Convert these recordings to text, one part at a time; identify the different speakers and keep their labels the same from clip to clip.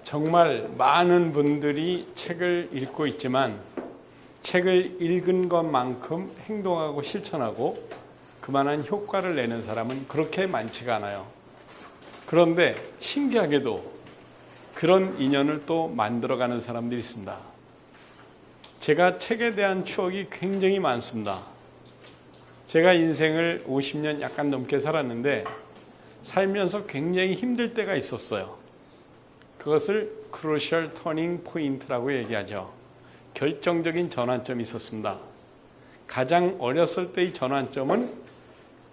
Speaker 1: 정말 많은 분들이 책을 읽고 있지만 책을 읽은 것만큼 행동하고 실천하고 그만한 효과를 내는 사람은 그렇게 많지가 않아요. 그런데 신기하게도 그런 인연을 또 만들어가는 사람들이 있습니다. 제가 책에 대한 추억이 굉장히 많습니다. 제가 인생을 50년 약간 넘게 살았는데 살면서 굉장히 힘들 때가 있었어요. 그것을 크루셜 터닝 포인트라고 얘기하죠. 결정적인 전환점이 있었습니다. 가장 어렸을 때의 전환점은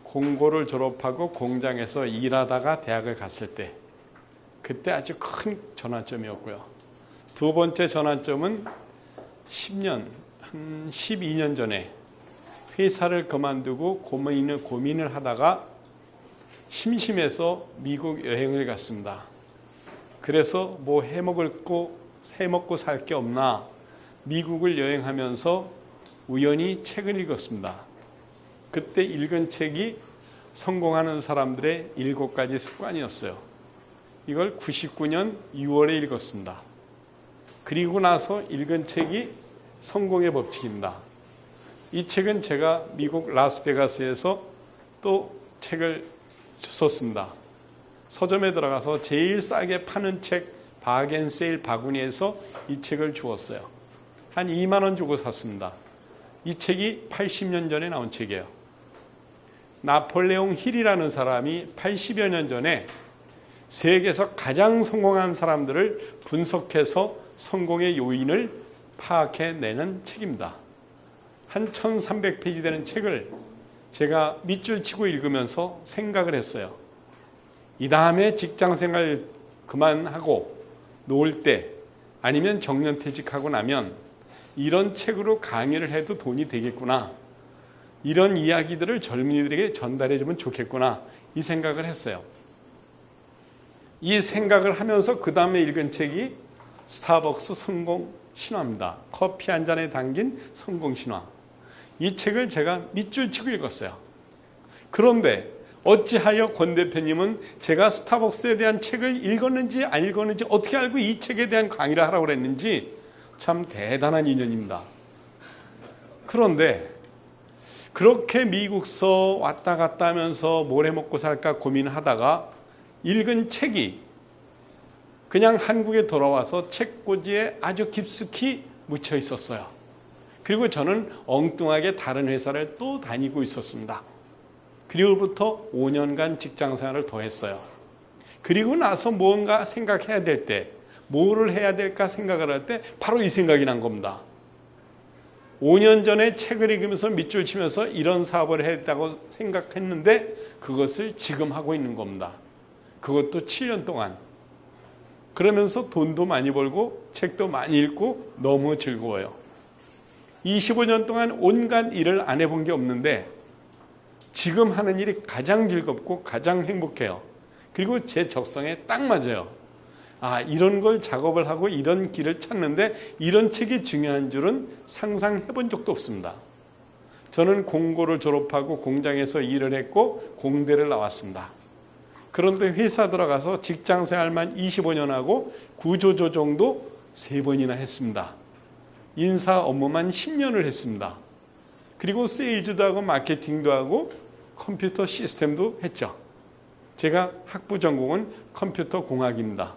Speaker 1: 공고를 졸업하고 공장에서 일하다가 대학을 갔을 때, 그때 아주 큰 전환점이었고요. 두 번째 전환점은 12년 전에 회사를 그만두고 고민을 하다가 심심해서 미국 여행을 갔습니다. 그래서 뭐 해먹고 살 게 없나 미국을 여행하면서 우연히 책을 읽었습니다. 그때 읽은 책이 성공하는 사람들의 7가지 습관이었어요. 이걸 99년 6월에 읽었습니다. 그리고 나서 읽은 책이 성공의 법칙입니다. 이 책은 제가 미국 라스베가스에서 또 책을 주웠습니다. 서점에 들어가서 제일 싸게 파는 책 바겐세일 바구니에서 이 책을 주었어요. 한 2만 원 주고 샀습니다. 이 책이 80년 전에 나온 책이에요. 나폴레옹 힐이라는 사람이 80여 년 전에 세계에서 가장 성공한 사람들을 분석해서 성공의 요인을 파악해내는 책입니다. 한 1300페이지 되는 책을 제가 밑줄 치고 읽으면서 생각을 했어요. 이 다음에 직장생활 그만하고 놓을 때 아니면 정년퇴직하고 나면 이런 책으로 강의를 해도 돈이 되겠구나. 이런 이야기들을 젊은이들에게 전달해주면 좋겠구나. 이 생각을 했어요. 이 생각을 하면서 그 다음에 읽은 책이 스타벅스 성공 신화입니다. 커피 한 잔에 담긴 성공 신화. 이 책을 제가 밑줄 치고 읽었어요. 그런데 어찌하여 권 대표님은 제가 스타벅스에 대한 책을 읽었는지 안 읽었는지 어떻게 알고 이 책에 대한 강의를 하라고 그랬는지 참 대단한 인연입니다. 그런데 그렇게 미국서 왔다 갔다 하면서 뭘 해먹고 살까 고민하다가 읽은 책이 그냥 한국에 돌아와서 책꽂이에 아주 깊숙이 묻혀 있었어요. 그리고 저는 엉뚱하게 다른 회사를 또 다니고 있었습니다. 그리고부터 5년간 직장생활을 더 했어요. 그리고 나서 뭔가 생각해야 될 때, 뭐를 해야 될까 생각을 할 때 바로 이 생각이 난 겁니다. 5년 전에 책을 읽으면서 밑줄 치면서 이런 사업을 했다고 생각했는데 그것을 지금 하고 있는 겁니다. 그것도 7년 동안. 그러면서 돈도 많이 벌고 책도 많이 읽고 너무 즐거워요. 25년 동안 온갖 일을 안 해본 게 없는데 지금 하는 일이 가장 즐겁고 가장 행복해요. 그리고 제 적성에 딱 맞아요. 이런 걸 작업을 하고 이런 길을 찾는데 이런 책이 중요한 줄은 상상해 본 적도 없습니다. 저는 공고를 졸업하고 공장에서 일을 했고 공대를 나왔습니다. 그런데 회사 들어가서 직장생활만 25년 하고 구조조정도 3번이나 했습니다. 인사 업무만 10년을 했습니다. 그리고 세일즈도 하고 마케팅도 하고 컴퓨터 시스템도 했죠. 제가 학부 전공은 컴퓨터 공학입니다.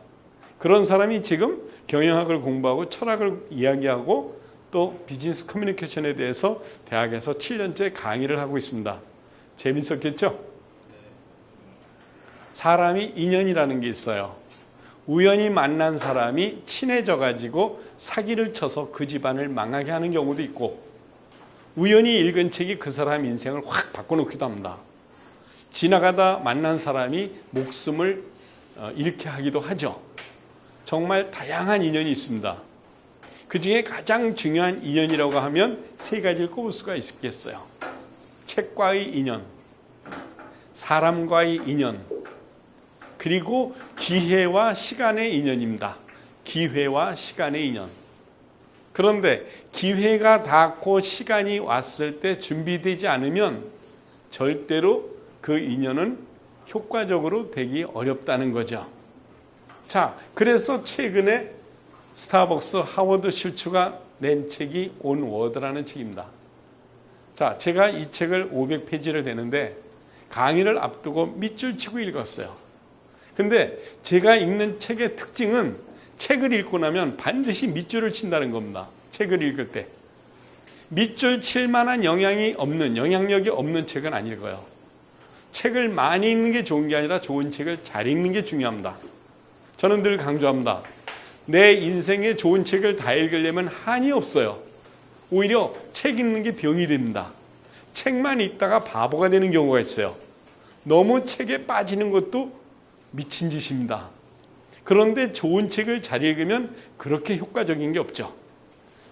Speaker 1: 그런 사람이 지금 경영학을 공부하고 철학을 이야기하고 또 비즈니스 커뮤니케이션에 대해서 대학에서 7년째 강의를 하고 있습니다. 재밌었겠죠? 사람이 인연이라는 게 있어요. 우연히 만난 사람이 친해져 가지고 사기를 쳐서 그 집안을 망하게 하는 경우도 있고 우연히 읽은 책이 그 사람 인생을 확 바꿔놓기도 합니다. 지나가다 만난 사람이 목숨을 잃게 하기도 하죠. 정말 다양한 인연이 있습니다. 그 중에 가장 중요한 인연이라고 하면 3가지를 꼽을 수가 있겠어요. 책과의 인연, 사람과의 인연, 그리고 기회와 시간의 인연입니다. 기회와 시간의 인연. 그런데 기회가 닿고 시간이 왔을 때 준비되지 않으면 절대로 그 인연은 효과적으로 되기 어렵다는 거죠. 자, 그래서 최근에 스타벅스 하워드 슐츠가 낸 책이 온 워드라는 책입니다. 자, 제가 이 책을 500페이지를 되는데 강의를 앞두고 밑줄 치고 읽었어요. 근데 제가 읽는 책의 특징은 책을 읽고 나면 반드시 밑줄을 친다는 겁니다. 책을 읽을 때. 밑줄 칠 만한 영향력이 없는 책은 안 읽어요. 책을 많이 읽는 게 좋은 게 아니라 좋은 책을 잘 읽는 게 중요합니다. 저는 늘 강조합니다. 내 인생에 좋은 책을 다 읽으려면 한이 없어요. 오히려 책 읽는 게 병이 됩니다. 책만 읽다가 바보가 되는 경우가 있어요. 너무 책에 빠지는 것도 미친 짓입니다. 그런데 좋은 책을 잘 읽으면 그렇게 효과적인 게 없죠.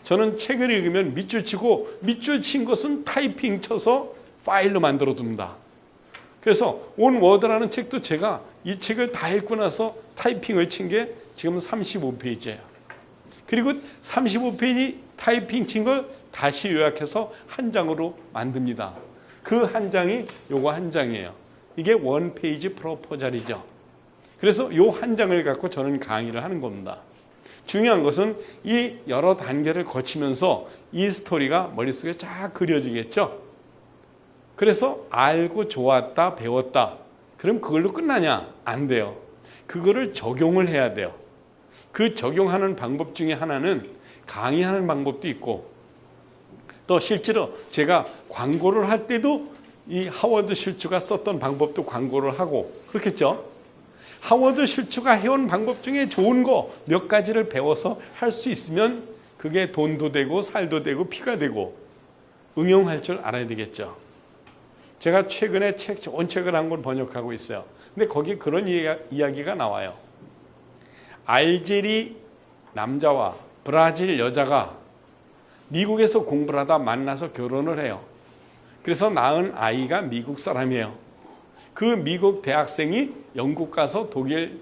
Speaker 1: 저는 책을 읽으면 밑줄 치고 밑줄 친 것은 타이핑 쳐서 파일로 만들어 둡니다. 그래서 온 워드라는 책도 제가 이 책을 다 읽고 나서 타이핑을 친 게 지금 35페이지예요. 그리고 35페이지 타이핑 친 걸 다시 요약해서 한 장으로 만듭니다. 그 한 장이 요거 한 장이에요. 이게 원 페이지 프로포절이죠. 그래서 요 한 장을 갖고 저는 강의를 하는 겁니다. 중요한 것은 이 여러 단계를 거치면서 이 스토리가 머릿속에 쫙 그려지겠죠. 그래서 알고 좋았다, 배웠다. 그럼 그걸로 끝나냐? 안 돼요. 그거를 적용을 해야 돼요. 그 적용하는 방법 중에 하나는 강의하는 방법도 있고 또 실제로 제가 광고를 할 때도 이 하워드 슐츠가 썼던 방법도 광고를 하고 그렇겠죠. 하워드 슐츠가 해온 방법 중에 좋은 거 몇 가지를 배워서 할 수 있으면 그게 돈도 되고 살도 되고 피가 되고 응용할 줄 알아야 되겠죠. 제가 최근에 좋은 책을 한 권 번역하고 있어요. 근데 거기 그런 이야기가 나와요. 알제리 남자와 브라질 여자가 미국에서 공부를 하다 만나서 결혼을 해요. 그래서 낳은 아이가 미국 사람이에요. 그 미국 대학생이 영국 가서 독일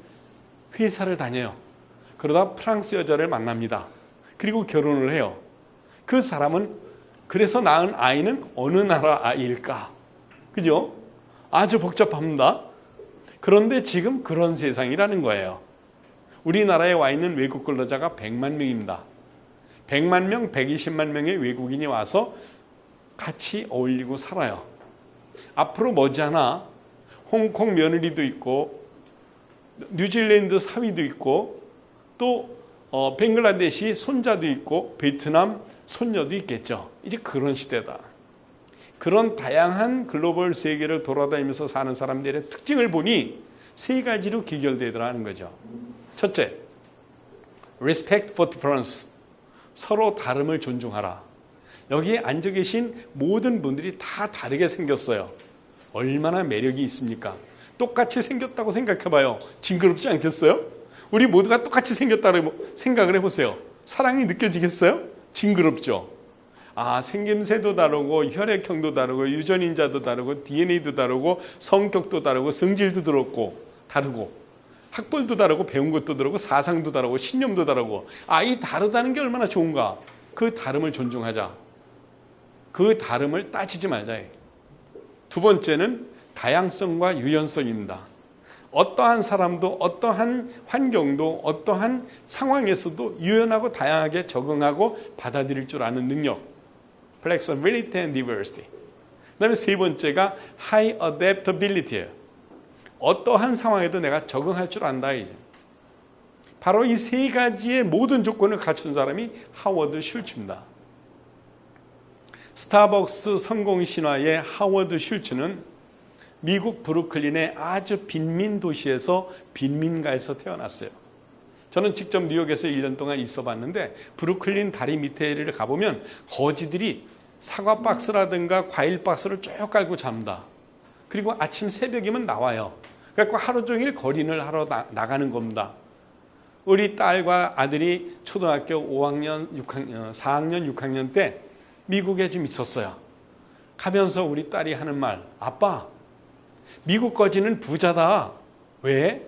Speaker 1: 회사를 다녀요. 그러다 프랑스 여자를 만납니다. 그리고 결혼을 해요. 그 사람은 그래서 낳은 아이는 어느 나라 아이일까? 그죠? 아주 복잡합니다. 그런데 지금 그런 세상이라는 거예요. 우리나라에 와 있는 외국 근로자가 100만 명입니다. 100만 명, 120만 명의 외국인이 와서 같이 어울리고 살아요. 앞으로 머지않아 홍콩 며느리도 있고 뉴질랜드 사위도 있고 또 벵글라데시 손자도 있고 베트남 손녀도 있겠죠. 이제 그런 시대다. 그런 다양한 글로벌 세계를 돌아다니면서 사는 사람들의 특징을 보니 세 가지로 귀결되더라는 거죠. 첫째, respect for difference. 서로 다름을 존중하라. 여기에 앉아 계신 모든 분들이 다 다르게 생겼어요. 얼마나 매력이 있습니까? 똑같이 생겼다고 생각해봐요. 징그럽지 않겠어요? 우리 모두가 똑같이 생겼다고 생각을 해보세요. 사랑이 느껴지겠어요? 징그럽죠? 아, 생김새도 다르고 혈액형도 다르고 유전인자도 다르고 DNA도 다르고 성격도 다르고 성질도 다르고 학벌도 다르고 배운 것도 다르고 사상도 다르고 신념도 다르고 이 다르다는 게 얼마나 좋은가. 그 다름을 존중하자. 그 다름을 따지지 말자. 두 번째는 다양성과 유연성입니다. 어떠한 사람도 어떠한 환경도 어떠한 상황에서도 유연하고 다양하게 적응하고 받아들일 줄 아는 능력. Flexibility and diversity. 그 다음에 세 번째가 high adaptability예요. 어떠한 상황에도 내가 적응할 줄 안다. 이제. 바로 이 세 가지의 모든 조건을 갖춘 사람이 하워드 슐츠입니다. 스타벅스 성공 신화의 하워드 슐츠는 미국 브루클린의 아주 빈민 도시에서 빈민가에서 태어났어요. 저는 직접 뉴욕에서 1년 동안 있어 봤는데 브루클린 다리 밑에를 가보면 거지들이 사과 박스라든가 과일 박스를 쭉 깔고 잡니다. 그리고 아침 새벽이면 나와요. 그래서 하루 종일 거린을 하러 나가는 겁니다. 우리 딸과 아들이 초등학교 5학년, 6학년, 4학년, 6학년 때 미국에 좀 있었어요. 가면서 우리 딸이 하는 말, 아빠, 미국 거지는 부자다. 왜?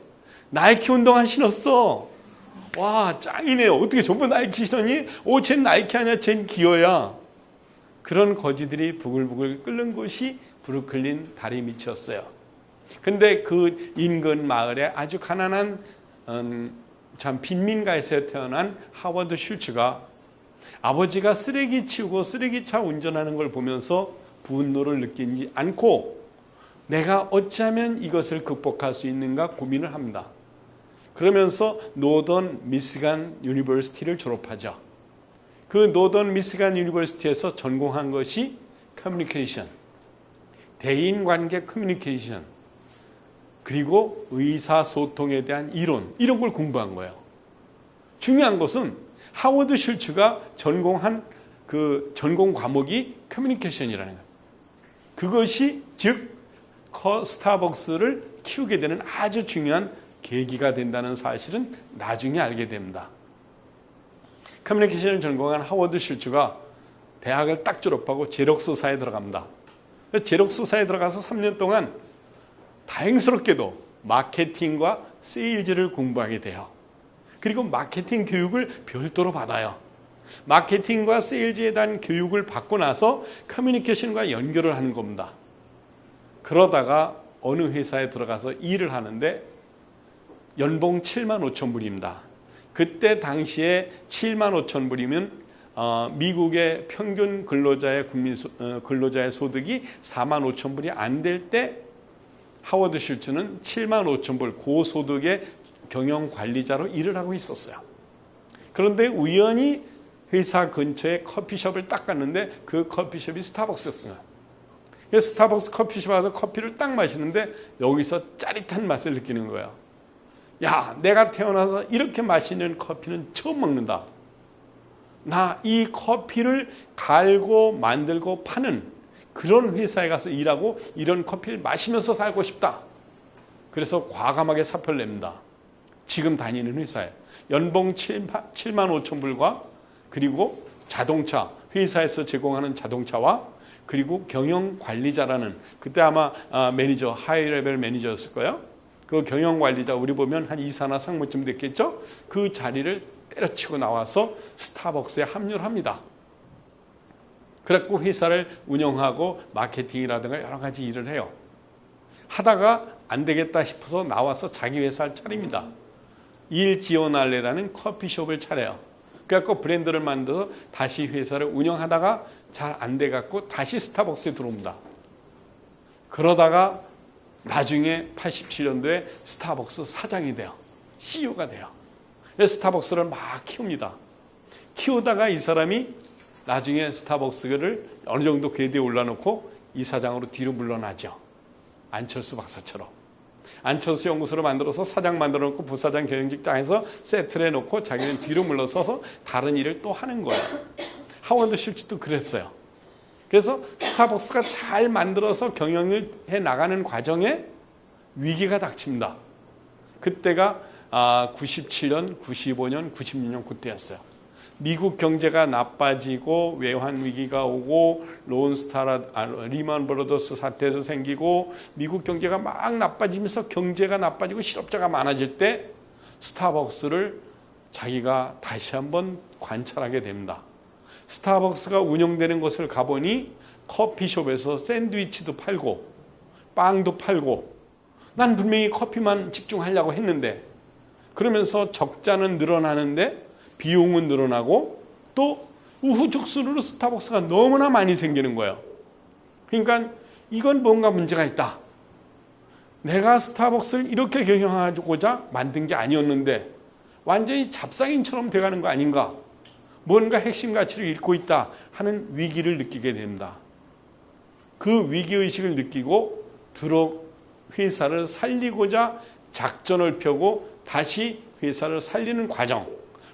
Speaker 1: 나이키 운동화 신었어. 와, 짱이네요. 어떻게 전부 나이키 신었니? 쟨 나이키 아니야, 쟨 기어야. 그런 거지들이 부글부글 끓는 곳이 브루클린 다리 밑이었어요. 근데 그 인근 마을에 아주 가난한 참 빈민가에서 태어난 하워드 슐츠가 아버지가 쓰레기 치우고 쓰레기차 운전하는 걸 보면서 분노를 느끼지 않고 내가 어찌하면 이것을 극복할 수 있는가 고민을 합니다. 그러면서 노던 미시간 유니버시티를 졸업하죠. 그 노던 미시간 유니버시티에서 전공한 것이 커뮤니케이션, 대인관계 커뮤니케이션, 그리고 의사소통에 대한 이런 걸 공부한 거예요. 중요한 것은 하워드 슐츠가 전공한 그 전공 과목이 커뮤니케이션이라는 거예요. 그것이 즉 스타벅스를 키우게 되는 아주 중요한 계기가 된다는 사실은 나중에 알게 됩니다. 커뮤니케이션을 전공한 하워드 슐츠가 대학을 딱 졸업하고 제록스사에 들어갑니다. 제록스사에 들어가서 3년 동안 다행스럽게도 마케팅과 세일즈를 공부하게 돼요. 그리고 마케팅 교육을 별도로 받아요. 마케팅과 세일즈에 대한 교육을 받고 나서 커뮤니케이션과 연결을 하는 겁니다. 그러다가 어느 회사에 들어가서 일을 하는데 연봉 7만 5천 불입니다. 그때 당시에 7만 5천 불이면 미국의 평균 근로자의 소득이 4만 5천 불이 안 될 때 하워드 슐츠는 7만 5천 불 고소득의 경영관리자로 일을 하고 있었어요. 그런데 우연히 회사 근처에 커피숍을 딱 갔는데 그 커피숍이 스타벅스였어요. 스타벅스 커피숍 와서 커피를 딱 마시는데 여기서 짜릿한 맛을 느끼는 거예요. 야, 내가 태어나서 이렇게 맛있는 커피는 처음 먹는다. 나 이 커피를 갈고 만들고 파는 그런 회사에 가서 일하고 이런 커피를 마시면서 살고 싶다. 그래서 과감하게 사표를 냅니다. 지금 다니는 회사에 연봉 7만 5천 불과 그리고 자동차, 회사에서 제공하는 자동차와 그리고 경영관리자라는 그때 아마 매니저, 하이레벨 매니저였을 거예요. 그 경영관리자 우리 보면 한 이사나 상무쯤 됐겠죠. 그 자리를 때려치고 나와서 스타벅스에 합류를 합니다. 그래갖고 회사를 운영하고 마케팅이라든가 여러 가지 일을 해요. 하다가 안 되겠다 싶어서 나와서 자기 회사를 차립니다. 일지오날레라는 커피숍을 차려요. 그래갖고 브랜드를 만들어서 다시 회사를 운영하다가 잘 안 돼갖고 다시 스타벅스에 들어옵니다. 그러다가 나중에 87년도에 스타벅스 사장이 돼요. CEO가 돼요. 스타벅스를 막 키웁니다. 키우다가 이 사람이 나중에 스타벅스를 어느 정도 궤도에 올라놓고 이사장으로 뒤로 물러나죠. 안철수 박사처럼. 안철수 연구소를 만들어서 사장 만들어 놓고 부사장 경영직장 해서 세트를 해놓고 자기는 뒤로 물러서서 다른 일을 또 하는 거예요. 하워드 슐츠도 그랬어요. 그래서 스타벅스가 잘 만들어서 경영을 해 나가는 과정에 위기가 닥칩니다. 그때가 97년, 95년, 96년 그때였어요. 미국 경제가 나빠지고 외환 위기가 오고 리먼 브러더스 사태도 생기고 미국 경제가 막 나빠지면서 경제가 나빠지고 실업자가 많아질 때 스타벅스를 자기가 다시 한번 관찰하게 됩니다. 스타벅스가 운영되는 곳을 가보니 커피숍에서 샌드위치도 팔고 빵도 팔고 난 분명히 커피만 집중하려고 했는데 그러면서 적자는 늘어나는데 비용은 늘어나고 또 우후죽순으로 스타벅스가 너무나 많이 생기는 거예요. 그러니까 이건 뭔가 문제가 있다. 내가 스타벅스를 이렇게 경영하고자 만든 게 아니었는데 완전히 잡상인처럼 돼가는 거 아닌가. 뭔가 핵심 가치를 잃고 있다 하는 위기를 느끼게 됩니다. 그 위기의식을 느끼고 회사를 살리고자 작전을 펴고 다시 회사를 살리는 과정,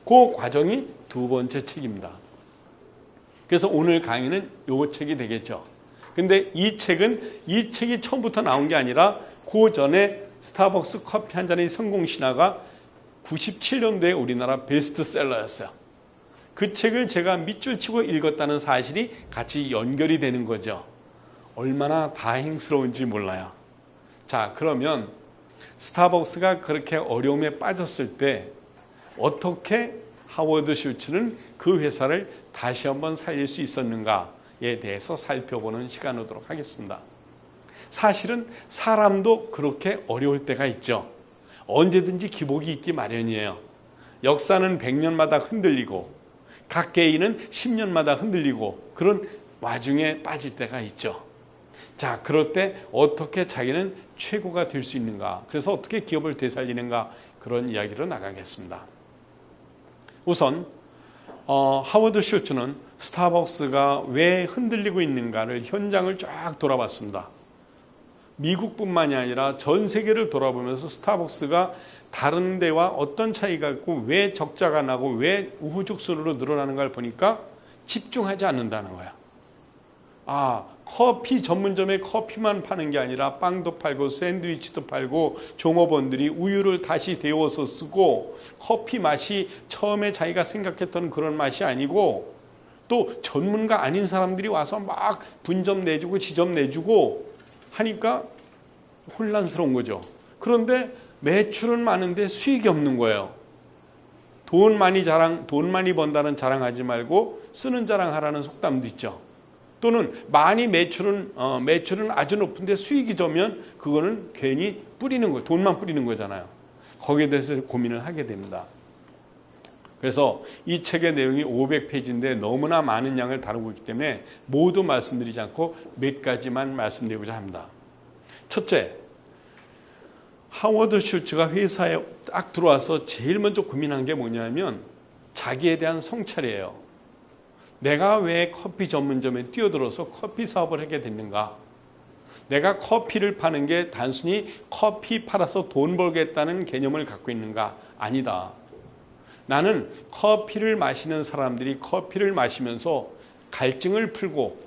Speaker 1: 그 과정이 두 번째 책입니다. 그래서 오늘 강의는 이 책이 되겠죠. 근데 이 책이 처음부터 나온 게 아니라 그 전에 스타벅스 커피 한 잔의 성공 신화가 97년도에 우리나라 베스트셀러였어요. 그 책을 제가 밑줄 치고 읽었다는 사실이 같이 연결이 되는 거죠. 얼마나 다행스러운지 몰라요. 자, 그러면 스타벅스가 그렇게 어려움에 빠졌을 때 어떻게 하워드 슐츠는 그 회사를 다시 한번 살릴 수 있었는가에 대해서 살펴보는 시간을 갖도록 하겠습니다. 사실은 사람도 그렇게 어려울 때가 있죠. 언제든지 기복이 있기 마련이에요. 역사는 100년마다 흔들리고 각 개인은 10년마다 흔들리고 그런 와중에 빠질 때가 있죠. 자, 그럴 때 어떻게 자기는 최고가 될 수 있는가? 그래서 어떻게 기업을 되살리는가? 그런 이야기로 나가겠습니다. 우선 하워드 슐츠는 스타벅스가 왜 흔들리고 있는가를 현장을 쫙 돌아봤습니다. 미국뿐만이 아니라 전 세계를 돌아보면서 스타벅스가 다른 데와 어떤 차이가 있고 왜 적자가 나고 왜 우후죽순으로 늘어나는가를 보니까 집중하지 않는다는 거야. 커피 전문점에 커피만 파는 게 아니라 빵도 팔고 샌드위치도 팔고 종업원들이 우유를 다시 데워서 쓰고 커피 맛이 처음에 자기가 생각했던 그런 맛이 아니고 또 전문가 아닌 사람들이 와서 막 분점 내주고 지점 내주고 하니까 혼란스러운 거죠. 그런데 매출은 많은데 수익이 없는 거예요. 돈 많이 번다는 자랑하지 말고 쓰는 자랑하라는 속담도 있죠. 또는 많이 매출은 아주 높은데 수익이 적으면 그거는 괜히 뿌리는 거예요. 돈만 뿌리는 거잖아요. 거기에 대해서 고민을 하게 됩니다. 그래서 이 책의 내용이 500페이지인데 너무나 많은 양을 다루고 있기 때문에 모두 말씀드리지 않고 몇 가지만 말씀드리고자 합니다. 첫째, 하워드 슐츠가 회사에 딱 들어와서 제일 먼저 고민한 게 뭐냐면 자기에 대한 성찰이에요. 내가 왜 커피 전문점에 뛰어들어서 커피 사업을 하게 됐는가? 내가 커피를 파는 게 단순히 커피 팔아서 돈 벌겠다는 개념을 갖고 있는가? 아니다. 나는 커피를 마시는 사람들이 커피를 마시면서 갈증을 풀고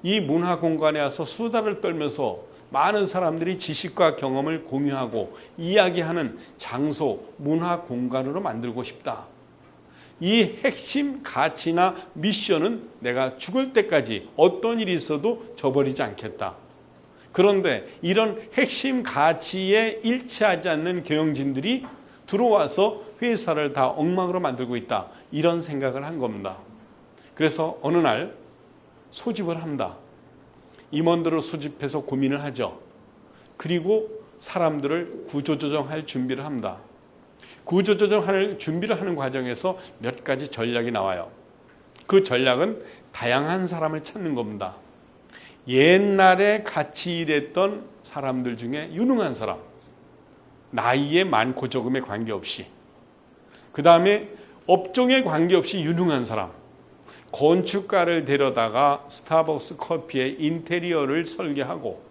Speaker 1: 이 문화 공간에 와서 수다를 떨면서 많은 사람들이 지식과 경험을 공유하고 이야기하는 장소, 문화 공간으로 만들고 싶다. 이 핵심 가치나 미션은 내가 죽을 때까지 어떤 일이 있어도 저버리지 않겠다. 그런데 이런 핵심 가치에 일치하지 않는 경영진들이 들어와서 회사를 다 엉망으로 만들고 있다. 이런 생각을 한 겁니다. 그래서 어느 날 소집을 합니다. 임원들을 소집해서 고민을 하죠. 그리고 사람들을 구조조정할 준비를 합니다. 구조조정할 준비를 하는 과정에서 몇 가지 전략이 나와요. 그 전략은 다양한 사람을 찾는 겁니다. 옛날에 같이 일했던 사람들 중에 유능한 사람, 나이에 많고 적음에 관계없이, 그 다음에 업종에 관계없이 유능한 사람, 건축가를 데려다가 스타벅스 커피의 인테리어를 설계하고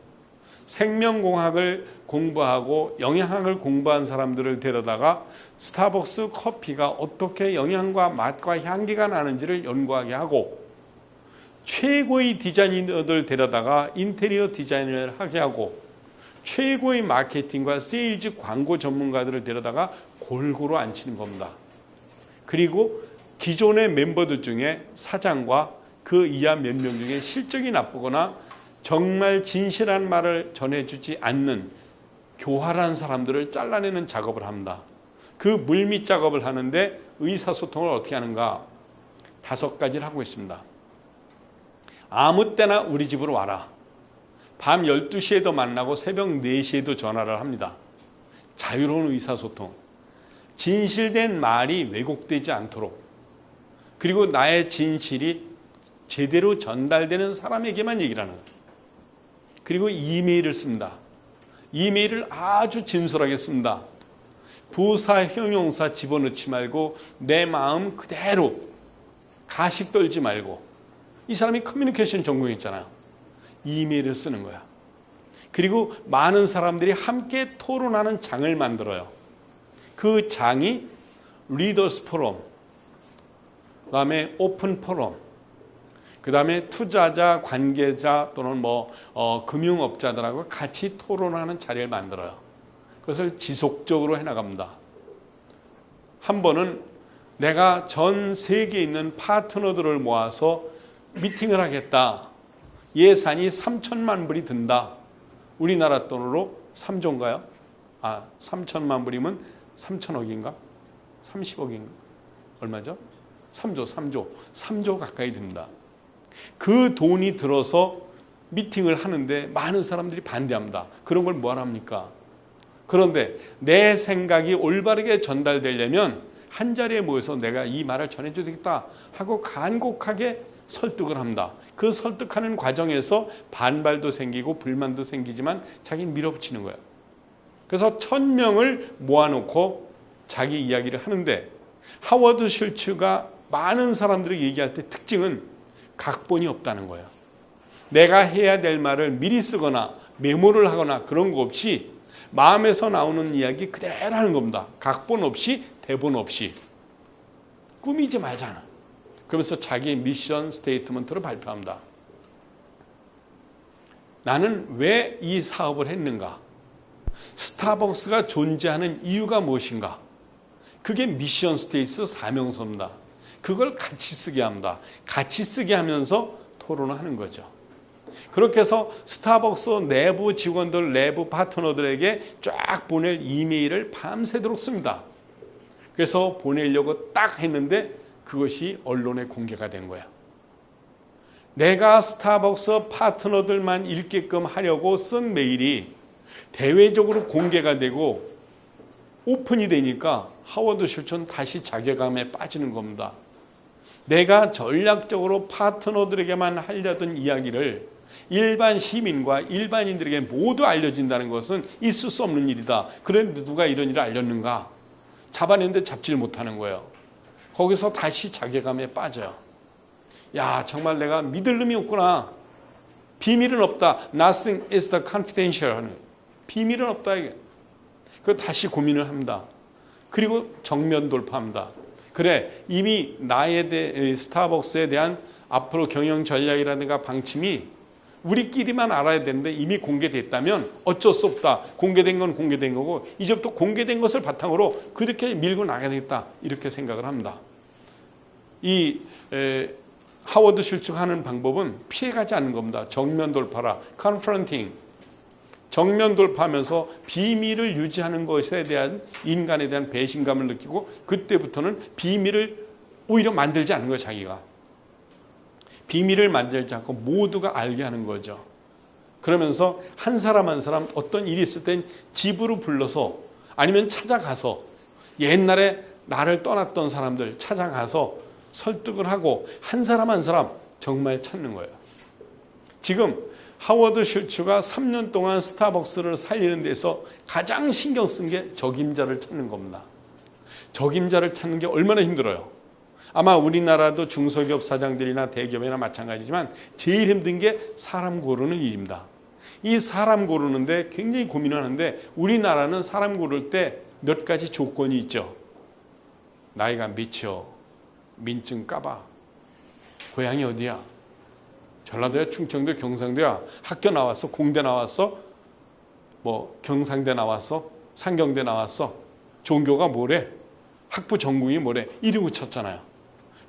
Speaker 1: 생명공학을 공부하고 영양학을 공부한 사람들을 데려다가 스타벅스 커피가 어떻게 영양과 맛과 향기가 나는지를 연구하게 하고 최고의 디자이너들 데려다가 인테리어 디자인을 하게 하고 최고의 마케팅과 세일즈 광고 전문가들을 데려다가 골고루 앉히는 겁니다. 그리고 기존의 멤버들 중에 사장과 그 이하 몇 명 중에 실적이 나쁘거나 정말 진실한 말을 전해주지 않는 교활한 사람들을 잘라내는 작업을 합니다. 그 물밑 작업을 하는데 의사소통을 어떻게 하는가? 5가지를 하고 있습니다. 아무 때나 우리 집으로 와라. 밤 12시에도 만나고 새벽 4시에도 전화를 합니다. 자유로운 의사소통. 진실된 말이 왜곡되지 않도록. 그리고 나의 진실이 제대로 전달되는 사람에게만 얘기를 하는 거예요. 그리고 이메일을 씁니다. 이메일을 아주 진솔하게 씁니다. 부사, 형용사 집어넣지 말고 내 마음 그대로 가식 떨지 말고. 이 사람이 커뮤니케이션 전공했잖아요. 이메일을 쓰는 거야. 그리고 많은 사람들이 함께 토론하는 장을 만들어요. 그 장이 리더스 포럼, 그 다음에 오픈 포럼, 그 다음에 투자자, 관계자 또는 금융업자들하고 같이 토론하는 자리를 만들어요. 그것을 지속적으로 해나갑니다. 한 번은 내가 전 세계에 있는 파트너들을 모아서 미팅을 하겠다. 예산이 3천만 불이 든다. 우리나라 돈으로 3조인가요? 3천만 불이면 3천억인가? 30억인가? 얼마죠? 3조 가까이 듭니다. 그 돈이 들어서 미팅을 하는데 많은 사람들이 반대합니다. 그런 걸 뭐하러 합니까? 그런데 내 생각이 올바르게 전달되려면 한 자리에 모여서 내가 이 말을 전해줘야 되겠다 하고 간곡하게 설득을 합니다. 그 설득하는 과정에서 반발도 생기고 불만도 생기지만 자기는 밀어붙이는 거예요. 그래서 1000명을 모아놓고 자기 이야기를 하는데, 하워드 슐츠가 많은 사람들이 얘기할 때 특징은 각본이 없다는 거예요. 내가 해야 될 말을 미리 쓰거나 메모를 하거나 그런 거 없이 마음에서 나오는 이야기 그대로 하는 겁니다. 각본 없이, 대본 없이. 꾸미지 말잖아. 그러면서 자기 미션 스테이트먼트를 발표합니다. 나는 왜 이 사업을 했는가? 스타벅스가 존재하는 이유가 무엇인가? 그게 미션 스테이트 사명서입니다. 그걸 같이 쓰게 합니다. 같이 쓰게 하면서 토론을 하는 거죠. 그렇게 해서 스타벅스 내부 직원들, 내부 파트너들에게 쫙 보낼 이메일을 밤새도록 씁니다. 그래서 보내려고 딱 했는데 그것이 언론에 공개가 된 거야. 내가 스타벅스 파트너들만 읽게끔 하려고 쓴 메일이 대외적으로 공개가 되고 오픈이 되니까 하워드 슐츠는 다시 자괴감에 빠지는 겁니다. 내가 전략적으로 파트너들에게만 하려던 이야기를 일반 시민과 일반인들에게 모두 알려진다는 것은 있을 수 없는 일이다. 그런데 누가 이런 일을 알렸는가? 잡아냈는데 잡지를 못하는 거예요. 거기서 다시 자괴감에 빠져요. 야, 정말 내가 믿을 놈이 없구나. 비밀은 없다. Nothing is the confidential. 비밀은 없다. 이게. 그거 다시 고민을 합니다. 그리고 정면 돌파합니다. 그래, 이미 나에 대해 스타벅스에 대한 앞으로 경영 전략이라든가 방침이 우리끼리만 알아야 되는데 이미 공개됐다면 어쩔 수 없다. 공개된 건 공개된 거고 이제부터 공개된 것을 바탕으로 그렇게 밀고 나가야 되겠다. 이렇게 생각을 합니다. 이 하워드 슐츠가 하는 방법은 피해가지 않는 겁니다. 정면 돌파라. confronting. 정면 돌파하면서 비밀을 유지하는 것에 대한 인간에 대한 배신감을 느끼고 그때부터는 비밀을 오히려 만들지 않는 거예요. 자기가. 비밀을 만들지 않고 모두가 알게 하는 거죠. 그러면서 한 사람 한 사람 어떤 일이 있을 땐 집으로 불러서 아니면 찾아가서 옛날에 나를 떠났던 사람들 찾아가서 설득을 하고 한 사람 한 사람 정말 찾는 거예요. 지금 하워드 슐츠가 3년 동안 스타벅스를 살리는 데서 가장 신경 쓴 게 적임자를 찾는 겁니다. 적임자를 찾는 게 얼마나 힘들어요. 아마 우리나라도 중소기업 사장들이나 대기업이나 마찬가지지만 제일 힘든 게 사람 고르는 일입니다. 이 사람 고르는데 굉장히 고민을 하는데 우리나라는 사람 고를 때 몇 가지 조건이 있죠. 나이가 몇이요? 민증 까봐. 고향이 어디야? 전라도야, 충청도, 경상도야. 학교 나왔어? 공대 나왔어? 뭐 경상대 나왔어? 상경대 나왔어? 종교가 뭐래? 학부 전공이 뭐래? 이러고 쳤잖아요.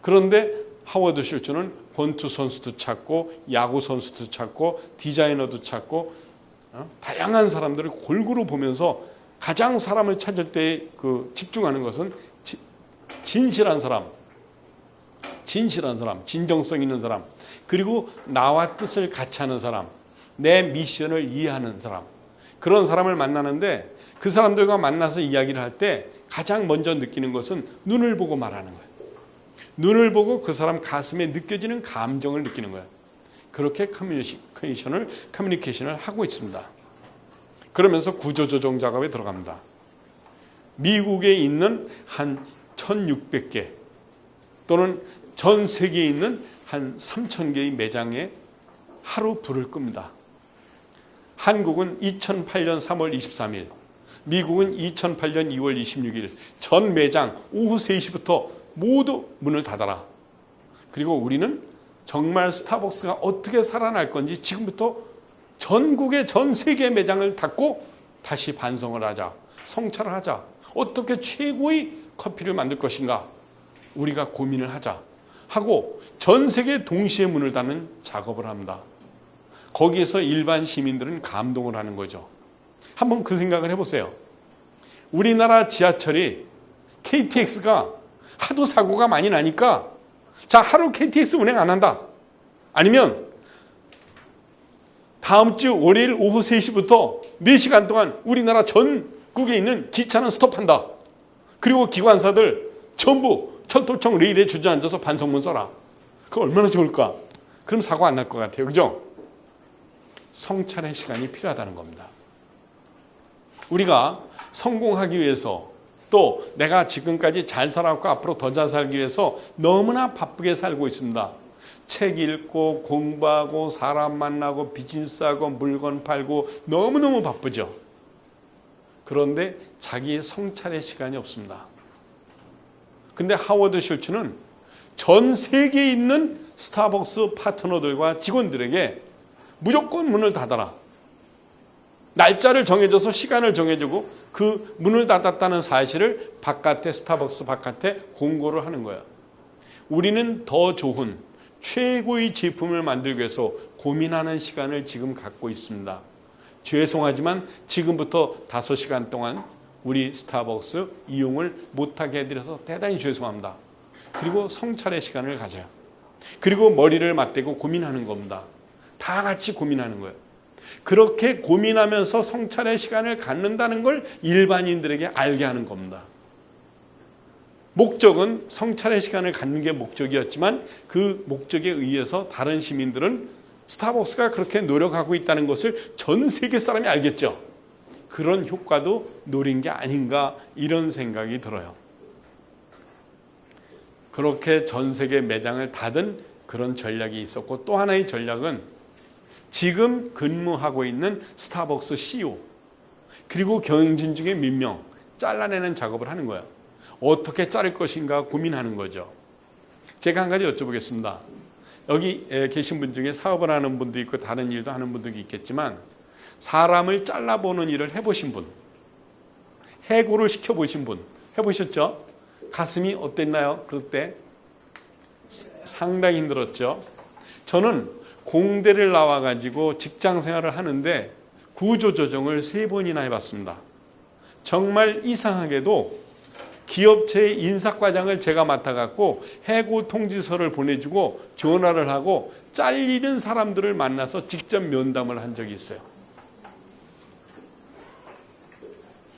Speaker 1: 그런데 하워드 슐츠는 권투 선수도 찾고 야구 선수도 찾고 디자이너도 찾고 다양한 사람들을 골고루 보면서 가장 사람을 찾을 때 그 집중하는 것은 진실한 사람, 진정성 있는 사람, 그리고 나와 뜻을 같이 하는 사람, 내 미션을 이해하는 사람, 그런 사람을 만나는데 그 사람들과 만나서 이야기를 할 때 가장 먼저 느끼는 것은 눈을 보고 말하는 거예요. 눈을 보고 그 사람 가슴에 느껴지는 감정을 느끼는 거예요. 그렇게 커뮤니케이션을 하고 있습니다. 그러면서 구조조정 작업에 들어갑니다. 미국에 있는 한 1600개 또는 전 세계에 있는 한 3000개의 매장에 하루 불을 끕니다. 한국은 2008년 3월 23일, 미국은 2008년 2월 26일 전 매장 오후 3시부터 모두 문을 닫아라. 그리고 우리는 정말 스타벅스가 어떻게 살아날 건지 지금부터 전국의 전 세계 매장을 닫고 다시 반성을 하자. 성찰을 하자. 어떻게 최고의 커피를 만들 것인가. 우리가 고민을 하자. 하고 전 세계 동시에 문을 닫는 작업을 합니다. 거기에서 일반 시민들은 감동을 하는 거죠. 한번 그 생각을 해보세요. 우리나라 지하철이 KTX가 하도 사고가 많이 나니까 자, 하루 KTX 운행 안 한다. 아니면 다음 주 월요일 오후 3시부터 4시간 동안 우리나라 전국에 있는 기차는 스톱한다. 그리고 기관사들 전부 철도청 레일에 주저앉아서 반성문 써라. 그거 얼마나 좋을까? 그럼 사고 안 날 것 같아요. 그죠? 성찰의 시간이 필요하다는 겁니다. 우리가 성공하기 위해서 또 내가 지금까지 잘 살아왔고 앞으로 더 잘 살기 위해서 너무나 바쁘게 살고 있습니다. 책 읽고 공부하고 사람 만나고 비즈니스하고 물건 팔고 너무너무 바쁘죠. 그런데 자기 성찰의 시간이 없습니다. 근데 하워드 슐츠는 전 세계에 있는 스타벅스 파트너들과 직원들에게 무조건 문을 닫아라. 날짜를 정해줘서 시간을 정해주고 그 문을 닫았다는 사실을 바깥에 스타벅스 바깥에 공고를 하는 거예요. 우리는 더 좋은 최고의 제품을 만들기 위해서 고민하는 시간을 지금 갖고 있습니다. 죄송하지만 지금부터 5시간 동안 우리 스타벅스 이용을 못하게 해드려서 대단히 죄송합니다. 그리고 성찰의 시간을 가져요. 그리고 머리를 맞대고 고민하는 겁니다. 다 같이 고민하는 거예요. 그렇게 고민하면서 성찰의 시간을 갖는다는 걸 일반인들에게 알게 하는 겁니다. 목적은 성찰의 시간을 갖는 게 목적이었지만 그 목적에 의해서 다른 시민들은 스타벅스가 그렇게 노력하고 있다는 것을 전 세계 사람이 알겠죠. 그런 효과도 노린 게 아닌가 이런 생각이 들어요. 그렇게 전 세계 매장을 닫은 그런 전략이 있었고 또 하나의 전략은 지금 근무하고 있는 스타벅스 CEO 그리고 경영진 중에 몇 명 잘라내는 작업을 하는 거예요. 어떻게 자를 것인가 고민하는 거죠. 제가 한 가지 여쭤보겠습니다. 여기 계신 분 중에 사업을 하는 분도 있고 다른 일도 하는 분도 있겠지만 사람을 잘라보는 일을 해보신 분, 해고를 시켜보신 분 해보셨죠? 가슴이 어땠나요? 그때 상당히 힘들었죠. 저는 공대를 나와가지고 직장 생활을 하는데 구조조정을 3번이나 해봤습니다. 정말 이상하게도 기업체의 인사과장을 제가 맡아갖고 해고 통지서를 보내주고 전화를 하고 잘리는 사람들을 만나서 직접 면담을 한 적이 있어요.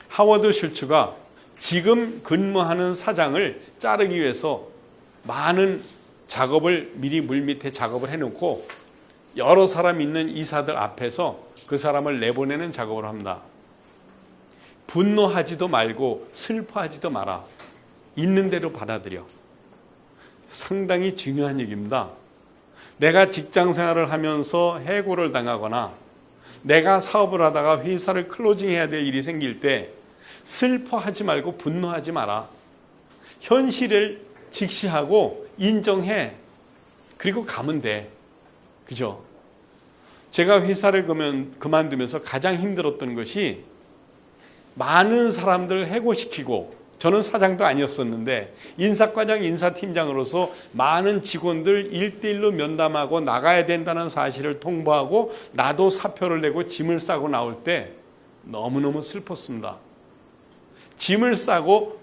Speaker 1: 하워드 슐츠가 지금 근무하는 사장을 자르기 위해서 많은 작업을 미리 물밑에 작업을 해놓고 여러 사람 있는 이사들 앞에서 그 사람을 내보내는 작업을 합니다. 분노하지도 말고 슬퍼하지도 마라. 있는 대로 받아들여. 상당히 중요한 얘기입니다. 내가 직장 생활을 하면서 해고를 당하거나 내가 사업을 하다가 회사를 클로징해야 될 일이 생길 때 슬퍼하지 말고 분노하지 마라. 현실을 직시하고 인정해. 그리고 가면 돼. 그죠? 제가 회사를 그만두면서 가장 힘들었던 것이 많은 사람들을 해고시키고 저는 사장도 아니었었는데 인사과장 인사팀장으로서 많은 직원들 1대1로 면담하고 나가야 된다는 사실을 통보하고 나도 사표를 내고 짐을 싸고 나올 때 너무너무 슬펐습니다. 짐을 싸고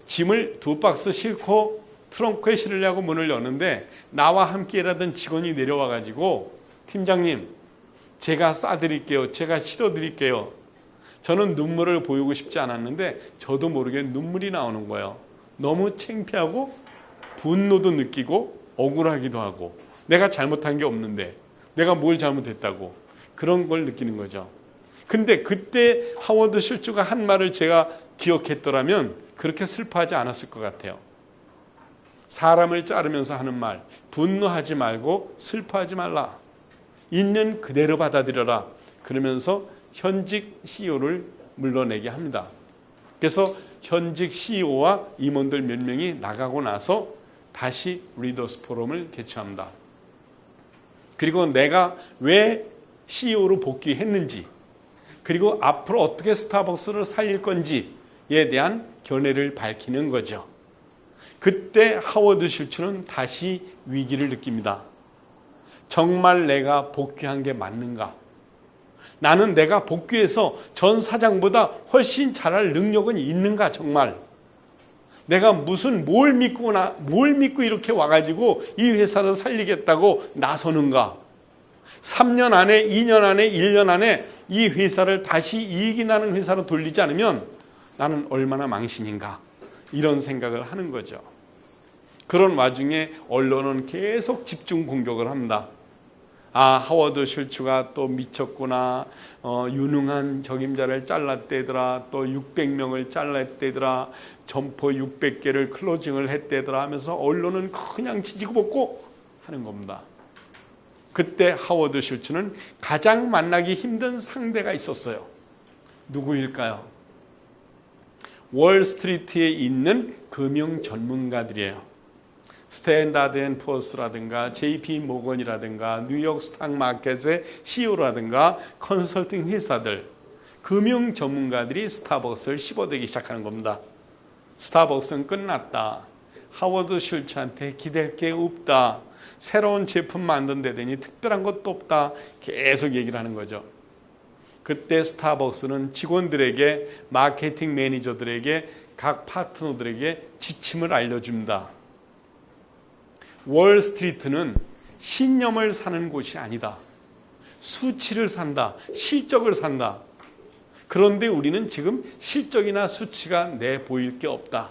Speaker 1: 짐을 2박스 싣고 트렁크에 실으려고 문을 여는데 나와 함께 일하던 직원이 내려와 가지고 팀장님 제가 싸드릴게요. 제가 실어드릴게요. 저는 눈물을 보이고 싶지 않았는데 저도 모르게 눈물이 나오는 거예요. 너무 창피하고 분노도 느끼고 억울하기도 하고 내가 잘못한 게 없는데 내가 뭘 잘못했다고 그런 걸 느끼는 거죠. 근데 그때 하워드 슐츠가 한 말을 제가 기억했더라면 그렇게 슬퍼하지 않았을 것 같아요. 사람을 자르면서 하는 말, 분노하지 말고 슬퍼하지 말라. 있는 그대로 받아들여라. 그러면서 현직 CEO를 물러내게 합니다. 그래서 현직 CEO와 임원들 몇 명이 나가고 나서 다시 리더스 포럼을 개최합니다. 그리고 내가 왜 CEO로 복귀했는지 그리고 앞으로 어떻게 스타벅스를 살릴 건지에 대한 견해를 밝히는 거죠. 그때 하워드 슐츠는 다시 위기를 느낍니다. 정말 내가 복귀한 게 맞는가? 나는 내가 복귀해서 전 사장보다 훨씬 잘할 능력은 있는가 정말? 내가 뭘 믿고 이렇게 와가지고 이 회사를 살리겠다고 나서는가? 3년 안에, 2년 안에, 1년 안에 이 회사를 다시 이익이 나는 회사로 돌리지 않으면 나는 얼마나 망신인가? 이런 생각을 하는 거죠. 그런 와중에 언론은 계속 집중 공격을 합니다. 하워드 슐츠가 또 미쳤구나. 유능한 적임자를 잘랐대더라. 또 600명을 잘랐대더라. 점포 600개를 클로징을 했대더라 하면서 언론은 그냥 지지고 볶고 하는 겁니다. 그때 하워드 슐츠는 가장 만나기 힘든 상대가 있었어요. 누구일까요? 월스트리트에 있는 금융 전문가들이에요. 스탠다드 앤 포어스라든가 JP 모건이라든가 뉴욕 스탁마켓의 CEO라든가 컨설팅 회사들, 금융 전문가들이 스타벅스를 씹어대기 시작하는 겁니다. 스타벅스는 끝났다. 하워드 슐츠한테 기댈 게 없다. 새로운 제품 만든다더니 특별한 것도 없다. 계속 얘기를 하는 거죠. 그때 스타벅스는 직원들에게, 마케팅 매니저들에게, 각 파트너들에게 지침을 알려줍니다. 월스트리트는 신념을 사는 곳이 아니다. 수치를 산다. 실적을 산다. 그런데 우리는 지금 실적이나 수치가 내보일 게 없다.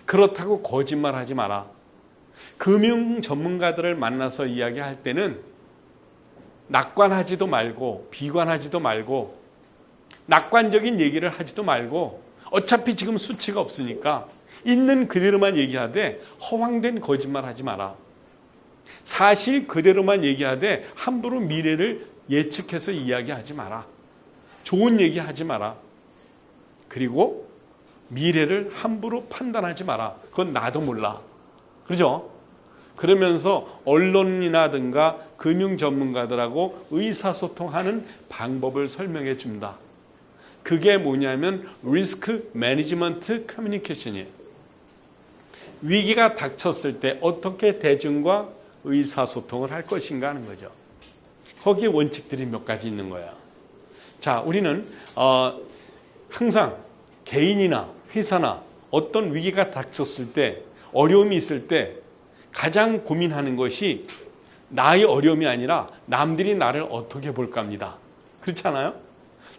Speaker 1: 그렇다고 거짓말하지 마라. 금융 전문가들을 만나서 이야기할 때는 낙관하지도 말고 비관하지도 말고 낙관적인 얘기를 하지도 말고 어차피 지금 수치가 없으니까 있는 그대로만 얘기하되 허황된 거짓말 하지 마라. 사실 그대로만 얘기하되 함부로 미래를 예측해서 이야기하지 마라. 좋은 얘기 하지 마라. 그리고 미래를 함부로 판단하지 마라. 그건 나도 몰라. 그렇죠? 그러면서 언론이라든가 금융 전문가들하고 의사소통하는 방법을 설명해 줍니다. 그게 뭐냐면 리스크 매니지먼트 커뮤니케이션이에요. 위기가 닥쳤을 때 어떻게 대중과 의사소통을 할 것인가 하는 거죠. 거기에 원칙들이 몇 가지 있는 거예요. 자, 우리는 항상 개인이나 회사나 어떤 위기가 닥쳤을 때, 어려움이 있을 때 가장 고민하는 것이 나의 어려움이 아니라 남들이 나를 어떻게 볼까입니다. 그렇지 않아요?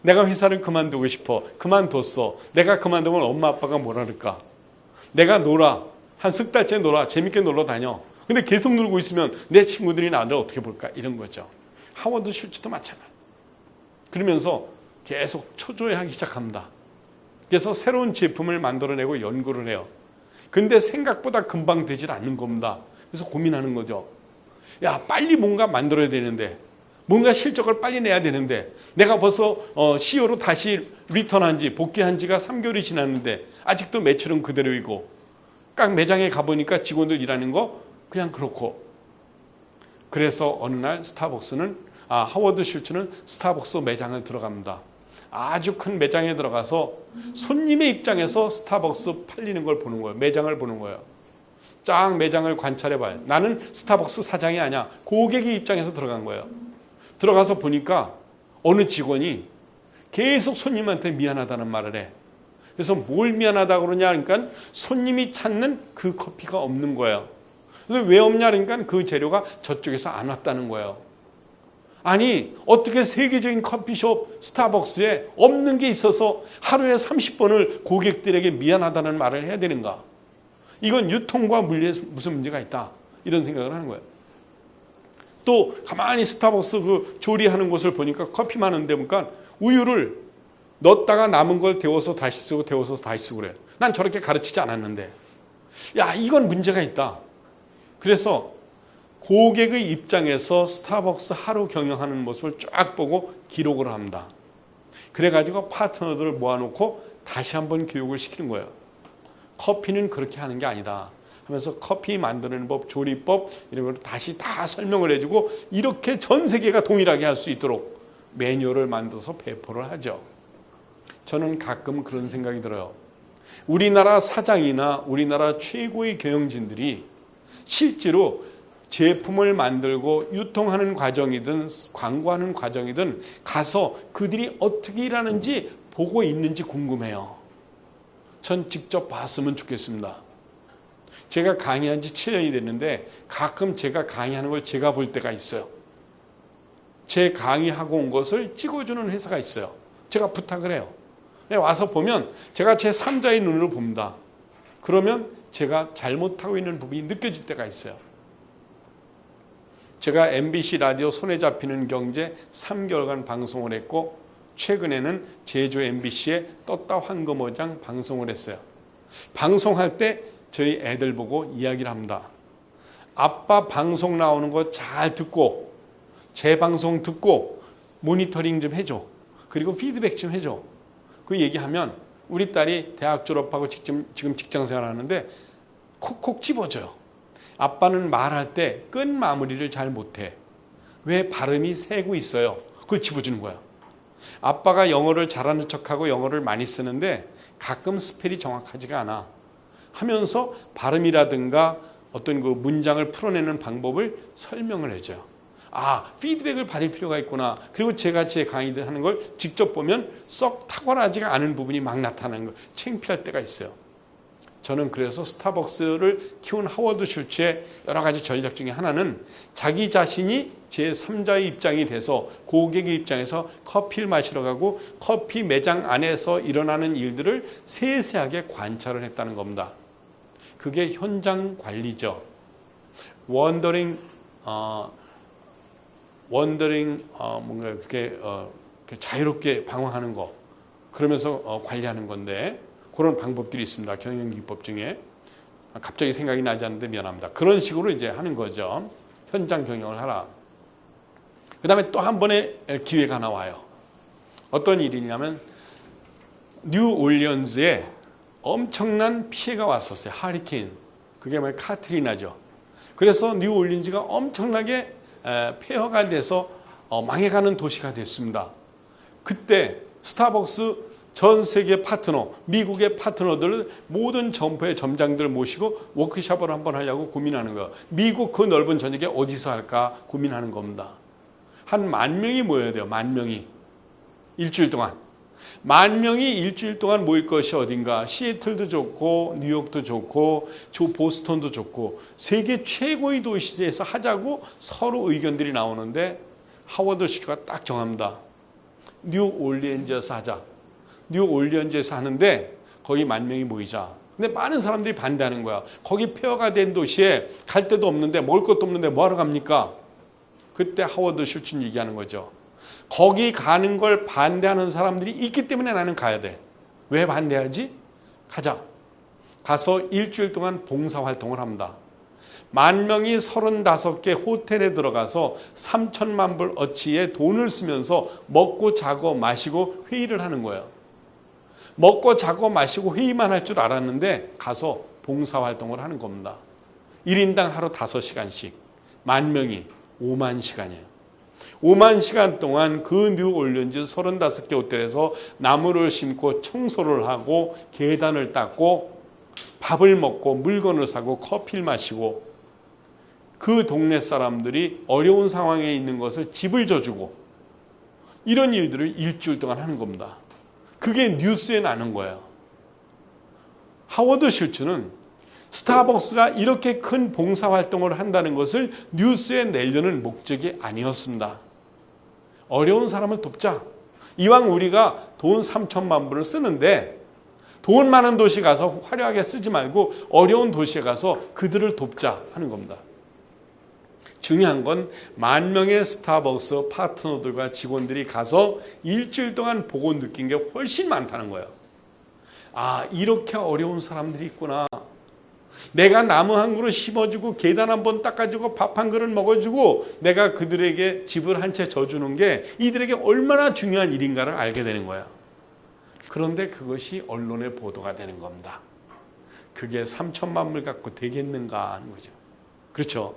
Speaker 1: 내가 회사를 그만두고 싶어. 그만뒀어. 내가 그만두면 엄마 아빠가 뭐라 그럴까? 내가 놀아. 한 석 달째 놀아. 재밌게 놀러 다녀. 근데 계속 놀고 있으면 내 친구들이 나를 어떻게 볼까? 이런 거죠. 하워드 슐츠도 마찬가지. 그러면서 계속 초조해하기 시작합니다. 그래서 새로운 제품을 만들어내고 연구를 해요. 근데 생각보다 금방 되질 않는 겁니다. 그래서 고민하는 거죠. 야, 빨리 뭔가 만들어야 되는데, 뭔가 실적을 빨리 내야 되는데, 내가 벌써 CEO로 다시 리턴한 지, 복귀한 지가 3개월이 지났는데 아직도 매출은 그대로이고, 각 매장에 가보니까 직원들 일하는 거 그냥 그렇고. 그래서 어느 날 하워드 슐츠는 스타벅스 매장을 들어갑니다. 아주 큰 매장에 들어가서 손님의 입장에서 스타벅스 팔리는 걸 보는 거예요. 매장을 보는 거예요. 쫙 매장을 관찰해봐요. 나는 스타벅스 사장이 아니야. 고객의 입장에서 들어간 거예요. 들어가서 보니까 어느 직원이 계속 손님한테 미안하다는 말을 해. 그래서 뭘 미안하다고 그러냐 그러니까 손님이 찾는 그 커피가 없는 거예요. 그래서 왜 없냐 그러니까 그 재료가 저쪽에서 안 왔다는 거예요. 아니, 어떻게 세계적인 커피숍 스타벅스에 없는 게 있어서 하루에 30번을 고객들에게 미안하다는 말을 해야 되는가? 이건 유통과 물리에 무슨 문제가 있다. 이런 생각을 하는 거예요. 또 가만히 스타벅스 그 조리하는 곳을 보니까 커피 많은데 보니까 우유를 넣었다가 남은 걸 데워서 다시 쓰고 데워서 다시 쓰고 그래. 난 저렇게 가르치지 않았는데. 야, 이건 문제가 있다. 그래서 고객의 입장에서 스타벅스 하루 경영하는 모습을 쫙 보고 기록을 합니다. 그래가지고 파트너들을 모아놓고 다시 한번 교육을 시키는 거예요. 커피는 그렇게 하는 게 아니다 하면서 커피 만드는 법, 조리법 이런 걸 다시 다 설명을 해주고 이렇게 전 세계가 동일하게 할 수 있도록 매뉴얼을 만들어서 배포를 하죠. 저는 가끔 그런 생각이 들어요. 우리나라 사장이나 우리나라 최고의 경영진들이 실제로 제품을 만들고 유통하는 과정이든 광고하는 과정이든 가서 그들이 어떻게 일하는지 보고 있는지 궁금해요. 전 직접 봤으면 좋겠습니다. 제가 강의한 지 7년이 됐는데 가끔 제가 강의하는 걸 제가 볼 때가 있어요. 제 강의하고 온 것을 찍어주는 회사가 있어요. 제가 부탁을 해요. 와서 보면 제가 제 3자의 눈으로 봅니다. 그러면 제가 잘못하고 있는 부분이 느껴질 때가 있어요. 제가 MBC 라디오 손에 잡히는 경제 3개월간 방송을 했고 최근에는 제주 MBC에 떴다 황금어장 방송을 했어요. 방송할 때 저희 애들 보고 이야기를 합니다. 아빠 방송 나오는 거 잘 듣고 제 방송 듣고 모니터링 좀 해줘. 그리고 피드백 좀 해줘. 그 얘기하면 우리 딸이 대학 졸업하고 지금 직장 생활하는데 콕콕 집어줘요. 아빠는 말할 때 끝 마무리를 잘 못해. 왜 발음이 새고 있어요. 그걸 집어주는 거야. 아빠가 영어를 잘하는 척하고 영어를 많이 쓰는데 가끔 스펠이 정확하지가 않아. 하면서 발음이라든가 어떤 그 문장을 풀어내는 방법을 설명을 해줘요. 아, 피드백을 받을 필요가 있구나. 그리고 제가 제 강의들 하는 걸 직접 보면 썩 탁월하지가 않은 부분이 막 나타나는 거 창피할 때가 있어요. 저는 그래서 스타벅스를 키운 하워드 슐츠의 여러 가지 전략 중에 하나는 자기 자신이 제3자의 입장이 돼서 고객의 입장에서 커피를 마시러 가고 커피 매장 안에서 일어나는 일들을 세세하게 관찰을 했다는 겁니다. 그게 현장 관리죠. 원더링 뭔가 그게 자유롭게 방황하는 거 그러면서 관리하는 건데 그런 방법들이 있습니다. 경영기법 중에 갑자기 생각이 나지 않는데 미안합니다. 그런 식으로 이제 하는 거죠. 현장 경영을 하라. 그 다음에 또 한 번의 기회가 나와요. 어떤 일이냐면 뉴올리언즈에 엄청난 피해가 왔었어요. 하리케인. 그게 뭐 카트리나죠. 그래서 뉴올리언즈가 엄청나게 폐허가 돼서 망해가는 도시가 됐습니다. 그때 스타벅스 전 세계 파트너, 미국의 파트너들 모든 점포의 점장들을 모시고 워크숍을 한번 하려고 고민하는 거예요. 미국 그 넓은 전역에 어디서 할까 고민하는 겁니다. 한 10,000명이 모여야 돼요. 10,000명이. 일주일 동안. 10,000명이 일주일 동안 모일 것이 어딘가. 시애틀도 좋고 뉴욕도 좋고 보스턴도 좋고 세계 최고의 도시에서 하자고 서로 의견들이 나오는데 하워드 슐츠가 딱 정합니다. 뉴올리언즈에서 하자. 뉴올리언즈에서 하는데 거기 10,000명이 모이자. 근데 많은 사람들이 반대하는 거야. 거기 폐허가 된 도시에 갈 데도 없는데 먹을 것도 없는데 뭐하러 갑니까? 그때 하워드 슐츠는 얘기하는 거죠. 거기 가는 걸 반대하는 사람들이 있기 때문에 나는 가야 돼. 왜 반대하지? 가자. 가서 일주일 동안 봉사활동을 합니다. 10,000명이 35개 호텔에 들어가서 3천만 불 어치의 돈을 쓰면서 먹고 자고 마시고 회의를 하는 거예요. 먹고 자고 마시고 회의만 할 줄 알았는데 가서 봉사활동을 하는 겁니다. 1인당 하루 5시간씩 10,000명이 5만 시간이에요. 5만 시간 동안 그 뉴올리언즈 35개 호텔에서 나무를 심고 청소를 하고 계단을 닦고 밥을 먹고 물건을 사고 커피를 마시고 그 동네 사람들이 어려운 상황에 있는 것을 집을 져주고 이런 일들을 일주일 동안 하는 겁니다. 그게 뉴스에 나는 거예요. 하워드 슐츠는 스타벅스가 이렇게 큰 봉사활동을 한다는 것을 뉴스에 내려는 목적이 아니었습니다. 어려운 사람을 돕자. 이왕 우리가 돈 3천만 불을 쓰는데 돈 많은 도시 가서 화려하게 쓰지 말고 어려운 도시에 가서 그들을 돕자 하는 겁니다. 중요한 건 10,000명의 스타벅스 파트너들과 직원들이 가서 일주일 동안 보고 느낀 게 훨씬 많다는 거예요. 아, 이렇게 어려운 사람들이 있구나. 내가 나무 한 그루 심어주고 계단 한번 닦아주고 밥 한 그릇 먹어주고 내가 그들에게 집을 한 채 져주는 게 이들에게 얼마나 중요한 일인가를 알게 되는 거야. 그런데 그것이 언론에 보도가 되는 겁니다. 그게 3천만 불 갖고 되겠는가 하는 거죠. 그렇죠.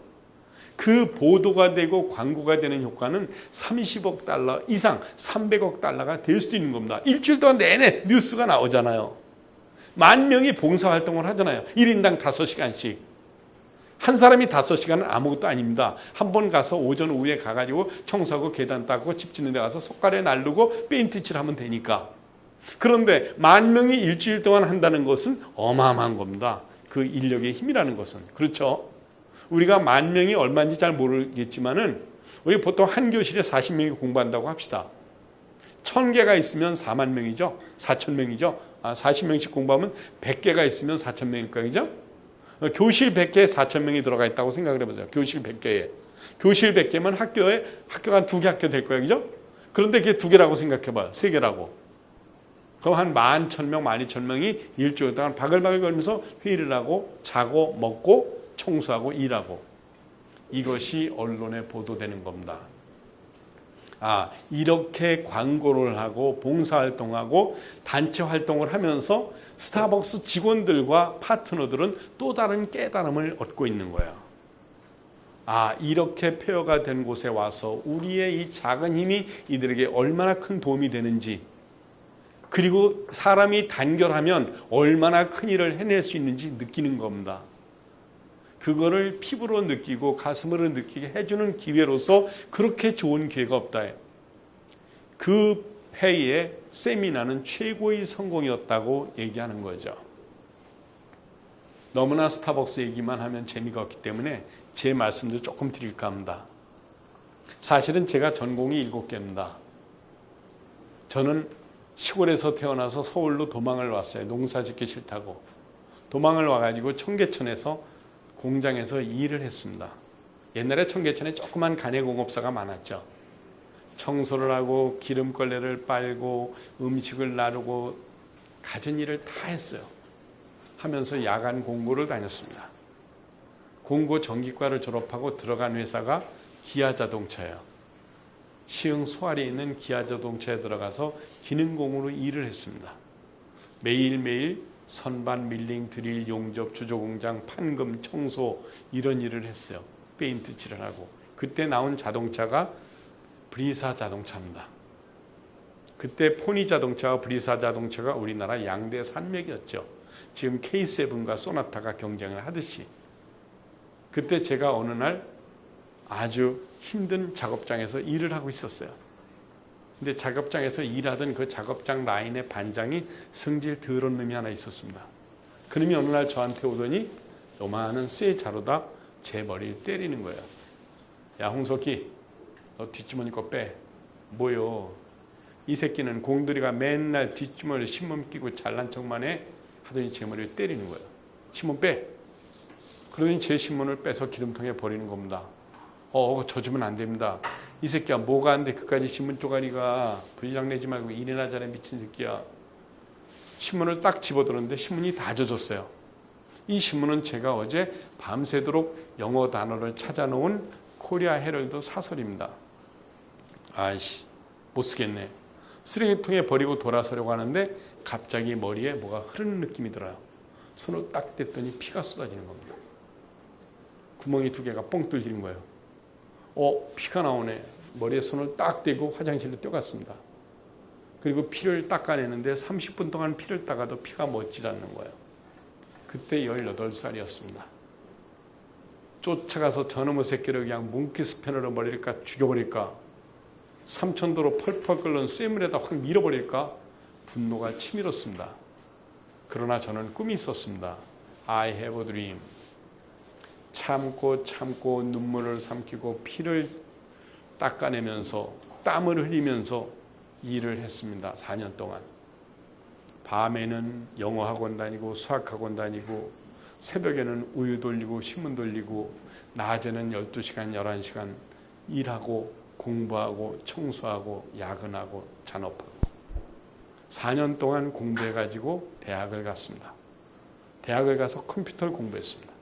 Speaker 1: 그 보도가 되고 광고가 되는 효과는 30억 달러 이상 300억 달러가 될 수도 있는 겁니다. 일주일 동안 내내 뉴스가 나오잖아요. 10,000명이 봉사활동을 하잖아요. 1인당 5시간씩. 한 사람이 5시간은 아무것도 아닙니다. 한 번 가서 오전 오후에 가가지고 청소하고 계단 닦고 집 짓는 데 가서 속가래 날르고 페인트 칠하면 되니까. 그런데 10,000명이 일주일 동안 한다는 것은 어마어마한 겁니다. 그 인력의 힘이라는 것은. 그렇죠. 우리가 10,000명이 얼마인지 잘 모르겠지만은 우리 보통 한 교실에 40명이 공부한다고 합시다. 1,000개가 있으면 40,000명이죠. 4,000명이죠. 40명씩 공부하면 100개가 있으면 4,000명일 거예요. 그죠? 교실 100개에 4,000명이 들어가 있다고 생각을 해보세요. 교실 100개에. 교실 100개면 학교가 2개 학교 될 거예요. 그죠? 그런데 그게 2개라고 생각해봐요. 3개라고. 그럼 한 11,000명, 12,000명이 일주일 동안 바글바글 거리면서 회의를 하고 자고 먹고 청소하고 일하고. 이것이 언론에 보도되는 겁니다. 이렇게 광고를 하고 봉사활동하고 단체 활동을 하면서 스타벅스 직원들과 파트너들은 또 다른 깨달음을 얻고 있는 거예요. 이렇게 폐허가 된 곳에 와서 우리의 이 작은 힘이 이들에게 얼마나 큰 도움이 되는지, 그리고 사람이 단결하면 얼마나 큰 일을 해낼 수 있는지 느끼는 겁니다. 그거를 피부로 느끼고 가슴으로 느끼게 해주는 기회로서 그렇게 좋은 기회가 없다. 그 회의의 세미나는 최고의 성공이었다고 얘기하는 거죠. 너무나 스타벅스 얘기만 하면 재미가 없기 때문에 제 말씀도 조금 드릴까 합니다. 사실은 제가 전공이 7개입니다. 저는 시골에서 태어나서 서울로 도망을 왔어요. 농사 짓기 싫다고. 도망을 와가지고 청계천에서 공장에서 일을 했습니다. 옛날에 청계천에 조그만 가내공업사가 많았죠. 청소를 하고 기름걸레를 빨고 음식을 나르고 갖은 일을 다 했어요. 하면서 야간 공고를 다녔습니다. 공고 전기과를 졸업하고 들어간 회사가 기아자동차예요. 시흥 소알에 있는 기아자동차에 들어가서 기능공으로 일을 했습니다. 매일매일 선반, 밀링, 드릴, 용접, 주조공장, 판금, 청소 이런 일을 했어요. 페인트 칠을 하고. 그때 나온 자동차가 브리사 자동차입니다. 그때 포니 자동차와 브리사 자동차가 우리나라 양대 산맥이었죠. 지금 K7과 소나타가 경쟁을 하듯이. 그때 제가 어느 날 아주 힘든 작업장에서 일을 하고 있었어요. 근데 작업장에서 일하던 그 작업장 라인의 반장이 성질 더러운 놈이 하나 있었습니다. 그 놈이 어느 날 저한테 오더니 요만한 쇠 자루다 제 머리를 때리는 거예요. 야, 홍석희, 너 뒷주머니 거 빼. 뭐요? 이 새끼는 공들이가 맨날 뒷주머니에 신문 끼고 잘난 척만 해. 하더니 제 머리를 때리는 거예요. 신문 빼. 그러더니 제 신문을 빼서 기름통에 버리는 겁니다. 저 주면 안 됩니다. 이 새끼야, 뭐가 안 돼? 그까지 신문 쪼가리가. 불량 내지 말고 일이나 잘해, 미친 새끼야. 신문을 딱 집어들었는데 신문이 다 젖었어요. 이 신문은 제가 어제 밤새도록 영어 단어를 찾아놓은 코리아 헤럴드 사설입니다. 아이씨, 못 쓰겠네. 쓰레기통에 버리고 돌아서려고 하는데 갑자기 머리에 뭐가 흐르는 느낌이 들어요. 손을 딱 댔더니 피가 쏟아지는 겁니다. 구멍이 2개가 뻥 뚫리는 거예요. 피가 나오네. 머리에 손을 딱 대고 화장실로 뛰어갔습니다. 그리고 피를 닦아내는데 30분 동안 피를 닦아도 피가 멎질 않는 거예요. 그때 18살이었습니다. 쫓아가서 저놈의 새끼를 그냥 몽키 스패너로 머리를 죽여버릴까? 삼천도로 펄펄 끓는 쇠물에다 확 밀어버릴까? 분노가 치밀었습니다. 그러나 저는 꿈이 있었습니다. I have a dream. 참고 눈물을 삼키고 피를 닦아내면서 땀을 흘리면서 일을 했습니다. 4년 동안. 밤에는 영어학원 다니고 수학학원 다니고 새벽에는 우유 돌리고 신문 돌리고 낮에는 12시간 11시간 일하고 공부하고 청소하고 야근하고 잔업하고 4년 동안 공부해가지고 대학을 갔습니다. 대학을 가서 컴퓨터를 공부했습니다.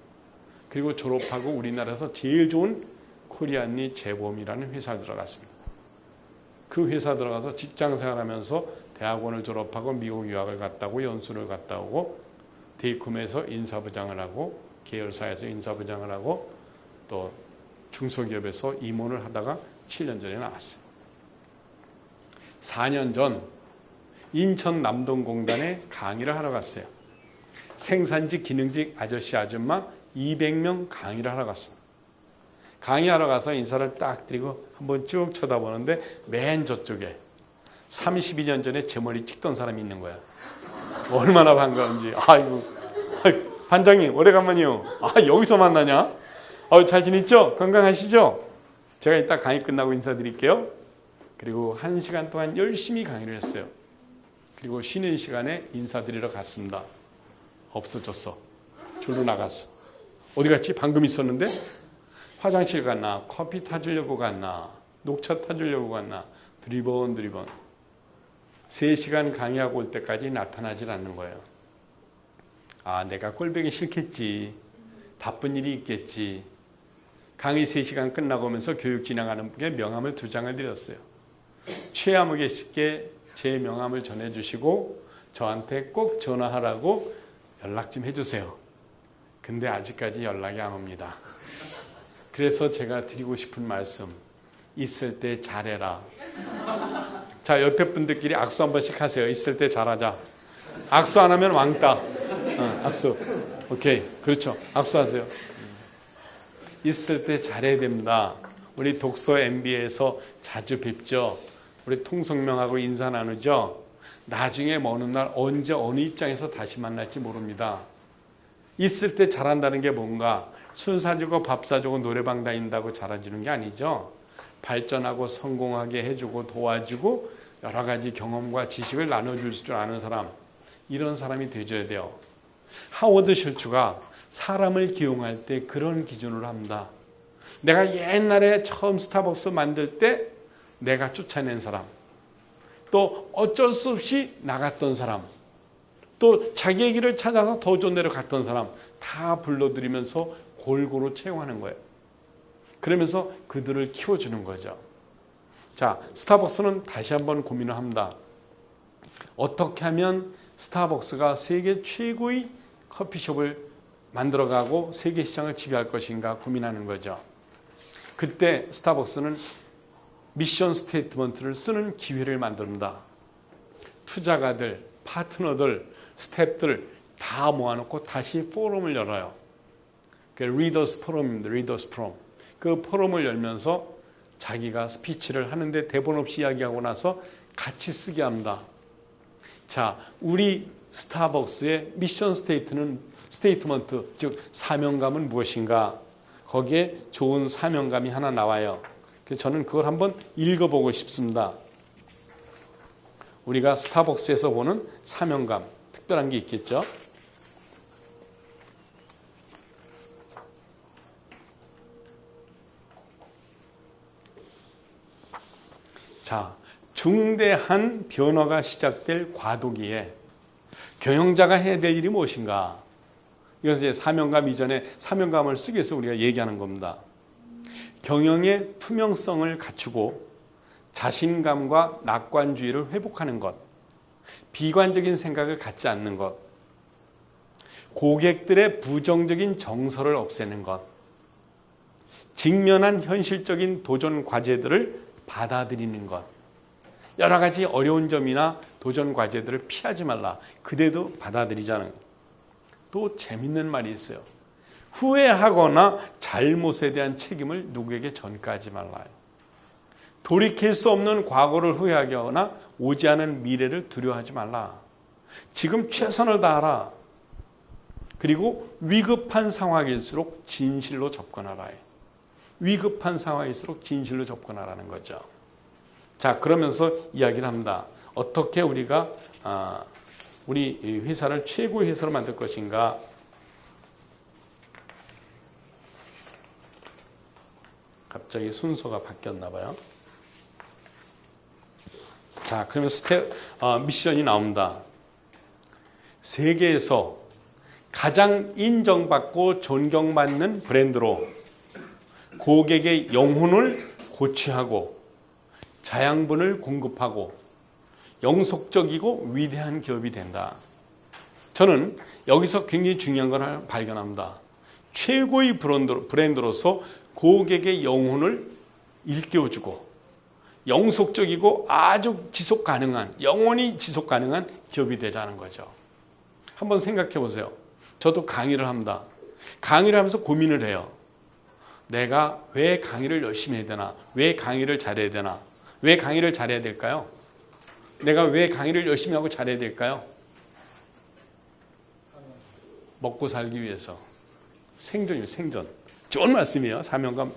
Speaker 1: 그리고 졸업하고 우리나라에서 제일 좋은 코리안리 재보험이라는 회사에 들어갔습니다. 그 회사 들어가서 직장 생활하면서 대학원을 졸업하고 미국 유학을 갔다 오고 연수를 갔다 오고 데이콤에서 인사부장을 하고 계열사에서 인사부장을 하고 또 중소기업에서 임원을 하다가 7년 전에 나왔어요. 4년 전 인천 남동공단에 강의를 하러 갔어요. 생산직 기능직 아저씨 아줌마 200명 강의를 하러 갔습니다. 강의하러 가서 인사를 딱 드리고 한번 쭉 쳐다보는데 맨 저쪽에 32년 전에 제 머리 찍던 사람이 있는 거야. 얼마나 반가운지. 아이고, 반장님 오래간만이요. 여기서 만나냐? 잘 지냈죠? 건강하시죠? 제가 이따 강의 끝나고 인사드릴게요. 그리고 1시간 동안 열심히 강의를 했어요. 그리고 쉬는 시간에 인사드리러 갔습니다. 없어졌어. 졸로 나갔어. 어디 갔지? 방금 있었는데? 화장실 갔나? 커피 타주려고 갔나? 녹차 타주려고 갔나? 드리번 3시간 강의하고 올 때까지 나타나질 않는 거예요. 아, 내가 꼴보기 싫겠지. 바쁜 일이 있겠지. 강의 3시간 끝나고 오면서 교육 진행하는 분께 명함을 2장을 드렸어요. 최아무 계시께 제 명함을 전해주시고 저한테 꼭 전화하라고 연락 좀 해주세요. 근데 아직까지 연락이 안 옵니다. 그래서 제가 드리고 싶은 말씀, 있을 때 잘해라. 자, 옆에 분들끼리 악수 한 번씩 하세요. 있을 때 잘하자. 악수 안 하면 왕따. 악수. 오케이. 그렇죠. 악수하세요. 있을 때 잘해야 됩니다. 우리 독서 MB에서 자주 뵙죠. 우리 통성명하고 인사 나누죠. 나중에 어느 날 언제 어느 입장에서 다시 만날지 모릅니다. 있을 때 잘한다는 게 뭔가 술 사주고 밥 사주고 노래방 다닌다고 잘해주는 게 아니죠. 발전하고 성공하게 해주고 도와주고 여러 가지 경험과 지식을 나눠줄 줄 아는 사람, 이런 사람이 되어야 돼요. 하워드 슐츠가 사람을 기용할 때 그런 기준으로 합니다. 내가 옛날에 처음 스타벅스 만들 때 내가 쫓아낸 사람, 또 어쩔 수 없이 나갔던 사람, 또 자기의 길을 찾아서 더 좋은 데로 갔던 사람 다 불러들이면서 골고루 채용하는 거예요. 그러면서 그들을 키워주는 거죠. 자, 스타벅스는 다시 한번 고민을 합니다. 어떻게 하면 스타벅스가 세계 최고의 커피숍을 만들어가고 세계 시장을 지배할 것인가 고민하는 거죠. 그때 스타벅스는 미션 스테이트먼트를 쓰는 기회를 만듭니다. 투자가들, 파트너들, 스태프들 다 모아놓고 다시 포럼을 열어요. 리더스 포럼입니다. 리더스 포럼. 그 포럼을 열면서 자기가 스피치를 하는데 대본 없이 이야기하고 나서 같이 쓰게 합니다. 자, 우리 스타벅스의 미션 스테이트먼트, 즉 사명감은 무엇인가? 거기에 좋은 사명감이 하나 나와요. 그래서 저는 그걸 한번 읽어보고 싶습니다. 우리가 스타벅스에서 보는 사명감, 특별한 게 있겠죠? 자, 중대한 변화가 시작될 과도기에 경영자가 해야 될 일이 무엇인가? 이것은 이제 사명감 이전에 사명감을 쓰기 위해서 우리가 얘기하는 겁니다. 경영의 투명성을 갖추고 자신감과 낙관주의를 회복하는 것, 비관적인 생각을 갖지 않는 것, 고객들의 부정적인 정서를 없애는 것, 직면한 현실적인 도전 과제들을 받아들이는 것, 여러 가지 어려운 점이나 도전 과제들을 피하지 말라. 그대도 받아들이자는 것. 또 재밌는 말이 있어요. 후회하거나 잘못에 대한 책임을 누구에게 전가하지 말라요. 돌이킬 수 없는 과거를 후회하거나 오지 않은 미래를 두려워하지 말라. 지금 최선을 다하라. 그리고 위급한 상황일수록 진실로 접근하라. 위급한 상황일수록 진실로 접근하라는 거죠. 자, 그러면서 이야기를 합니다. 어떻게 우리가 우리 회사를 최고의 회사로 만들 것인가? 갑자기 순서가 바뀌었나 봐요. 자, 그러면 미션이 나옵니다. 세계에서 가장 인정받고 존경받는 브랜드로 고객의 영혼을 고취하고 자양분을 공급하고 영속적이고 위대한 기업이 된다. 저는 여기서 굉장히 중요한 걸 발견합니다. 최고의 브랜드로서 고객의 영혼을 일깨워주고 영속적이고 아주 지속 가능한, 영원히 지속 가능한 기업이 되자는 거죠. 한번 생각해 보세요. 저도 강의를 합니다. 강의를 하면서 고민을 해요. 내가 왜 강의를 열심히 해야 되나? 왜 강의를 잘해야 되나? 왜 강의를 잘해야 될까요? 내가 왜 강의를 열심히 하고 잘해야 될까요? 먹고 살기 위해서. 생존이에요, 생존. 좋은 말씀이에요. 사명감.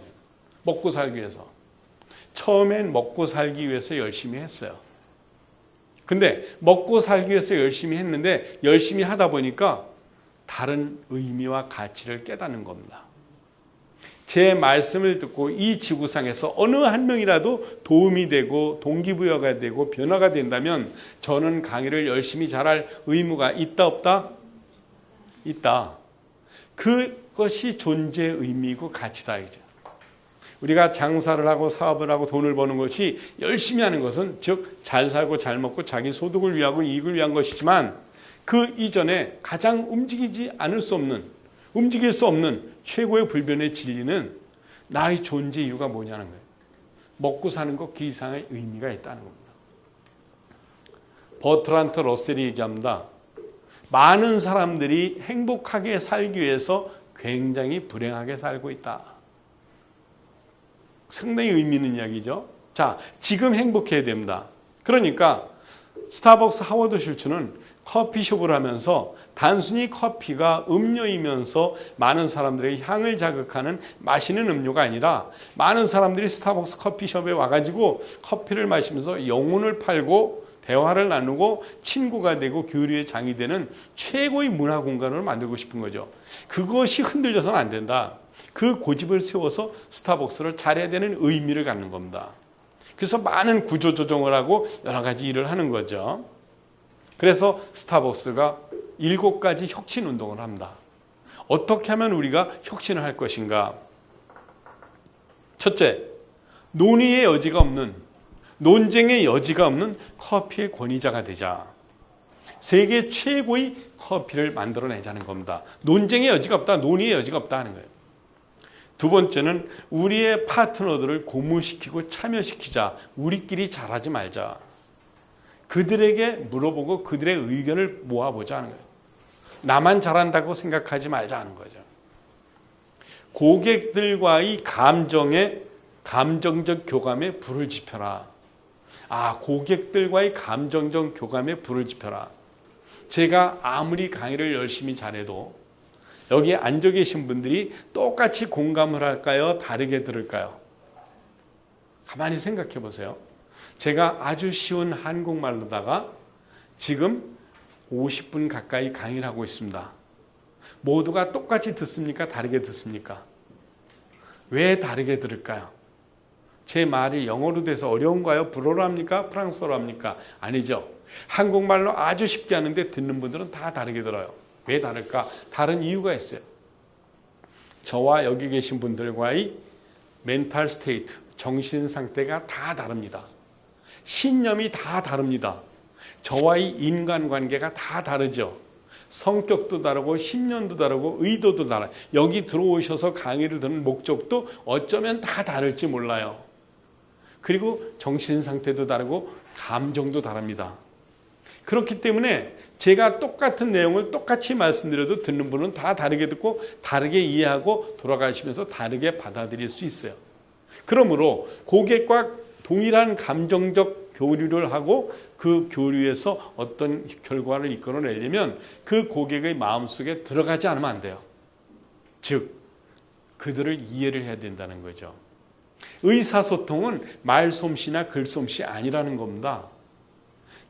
Speaker 1: 먹고 살기 위해서. 처음엔 먹고 살기 위해서 열심히 했어요. 근데 먹고 살기 위해서 열심히 했는데 열심히 하다 보니까 다른 의미와 가치를 깨닫는 겁니다. 제 말씀을 듣고 이 지구상에서 어느 한 명이라도 도움이 되고 동기부여가 되고 변화가 된다면 저는 강의를 열심히 잘할 의무가 있다 없다? 있다. 그것이 존재의 의미이고 가치다. 이죠. 우리가 장사를 하고 사업을 하고 돈을 버는 것이 열심히 하는 것은 즉 잘 살고 잘 먹고 자기 소득을 위하고 이익을 위한 것이지만 그 이전에 가장 움직일 수 없는 최고의 불변의 진리는 나의 존재 이유가 뭐냐는 거예요. 먹고 사는 것 그 이상의 의미가 있다는 겁니다. 버트란트 러셀이 얘기합니다. 많은 사람들이 행복하게 살기 위해서 굉장히 불행하게 살고 있다. 상당히 의미 있는 이야기죠. 자, 지금 행복해야 됩니다. 그러니까 스타벅스 하워드 슐츠는 커피숍을 하면서 단순히 커피가 음료이면서 많은 사람들의 향을 자극하는 마시는 음료가 아니라 많은 사람들이 스타벅스 커피숍에 와가지고 커피를 마시면서 영혼을 팔고 대화를 나누고 친구가 되고 교류의 장이 되는 최고의 문화 공간을 만들고 싶은 거죠. 그것이 흔들려서는 안 된다. 그 고집을 세워서 스타벅스를 잘해야 되는 의미를 갖는 겁니다. 그래서 많은 구조조정을 하고 여러 가지 일을 하는 거죠. 그래서 스타벅스가 7가지 혁신 운동을 합니다. 어떻게 하면 우리가 혁신을 할 것인가? 첫째, 논의의 여지가 없는, 논쟁의 여지가 없는 커피의 권위자가 되자. 세계 최고의 커피를 만들어내자는 겁니다. 논쟁의 여지가 없다, 논의의 여지가 없다 하는 거예요. 두 번째는 우리의 파트너들을 고무시키고 참여시키자. 우리끼리 잘하지 말자. 그들에게 물어보고 그들의 의견을 모아보자 하는 거예요. 나만 잘한다고 생각하지 말자 하는 거죠. 고객들과의 감정적 교감에 불을 지펴라. 고객들과의 감정적 교감에 불을 지펴라. 제가 아무리 강의를 열심히 잘해도 여기 앉아 계신 분들이 똑같이 공감을 할까요? 다르게 들을까요? 가만히 생각해 보세요. 제가 아주 쉬운 한국말로다가 지금 50분 가까이 강의를 하고 있습니다. 모두가 똑같이 듣습니까? 다르게 듣습니까? 왜 다르게 들을까요? 제 말이 영어로 돼서 어려운가요? 불어로 합니까? 프랑스어로 합니까? 아니죠. 한국말로 아주 쉽게 하는데 듣는 분들은 다 다르게 들어요. 왜 다를까? 다른 이유가 있어요. 저와 여기 계신 분들과의 멘탈 스테이트, 정신 상태가 다 다릅니다. 신념이 다 다릅니다. 저와의 인간관계가 다 다르죠. 성격도 다르고 신념도 다르고 의도도 달라요. 여기 들어오셔서 강의를 듣는 목적도 어쩌면 다 다를지 몰라요. 그리고 정신 상태도 다르고 감정도 다릅니다. 그렇기 때문에 제가 똑같은 내용을 똑같이 말씀드려도 듣는 분은 다 다르게 듣고 다르게 이해하고 돌아가시면서 다르게 받아들일 수 있어요. 그러므로 고객과 동일한 감정적 교류를 하고 그 교류에서 어떤 결과를 이끌어내려면 그 고객의 마음속에 들어가지 않으면 안 돼요. 즉 그들을 이해를 해야 된다는 거죠. 의사소통은 말솜씨나 글솜씨 아니라는 겁니다.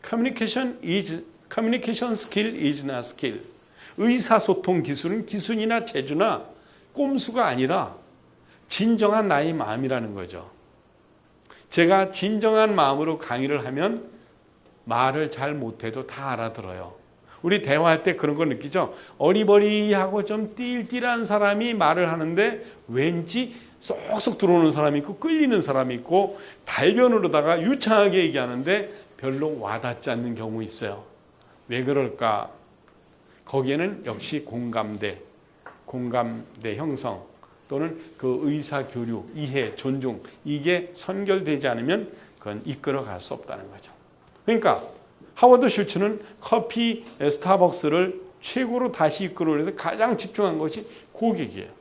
Speaker 1: Communication skill is not skill. 의사소통 기술은 기술이나 재주나 꼼수가 아니라 진정한 나의 마음이라는 거죠. 제가 진정한 마음으로 강의를 하면 말을 잘 못해도 다 알아들어요. 우리 대화할 때 그런 거 느끼죠? 어리버리하고 좀 띨띨한 사람이 말을 하는데 왠지 쏙쏙 들어오는 사람이 있고 끌리는 사람이 있고 달변으로다가 유창하게 얘기하는데 별로 와닿지 않는 경우 있어요. 왜 그럴까? 거기에는 역시 공감대 형성 또는 그 의사교류, 이해, 존중 이게 선결되지 않으면 그건 이끌어갈 수 없다는 거죠. 그러니까 하워드 슐츠는 커피 스타벅스를 최고로 다시 이끌어내서 가장 집중한 것이 고객이에요.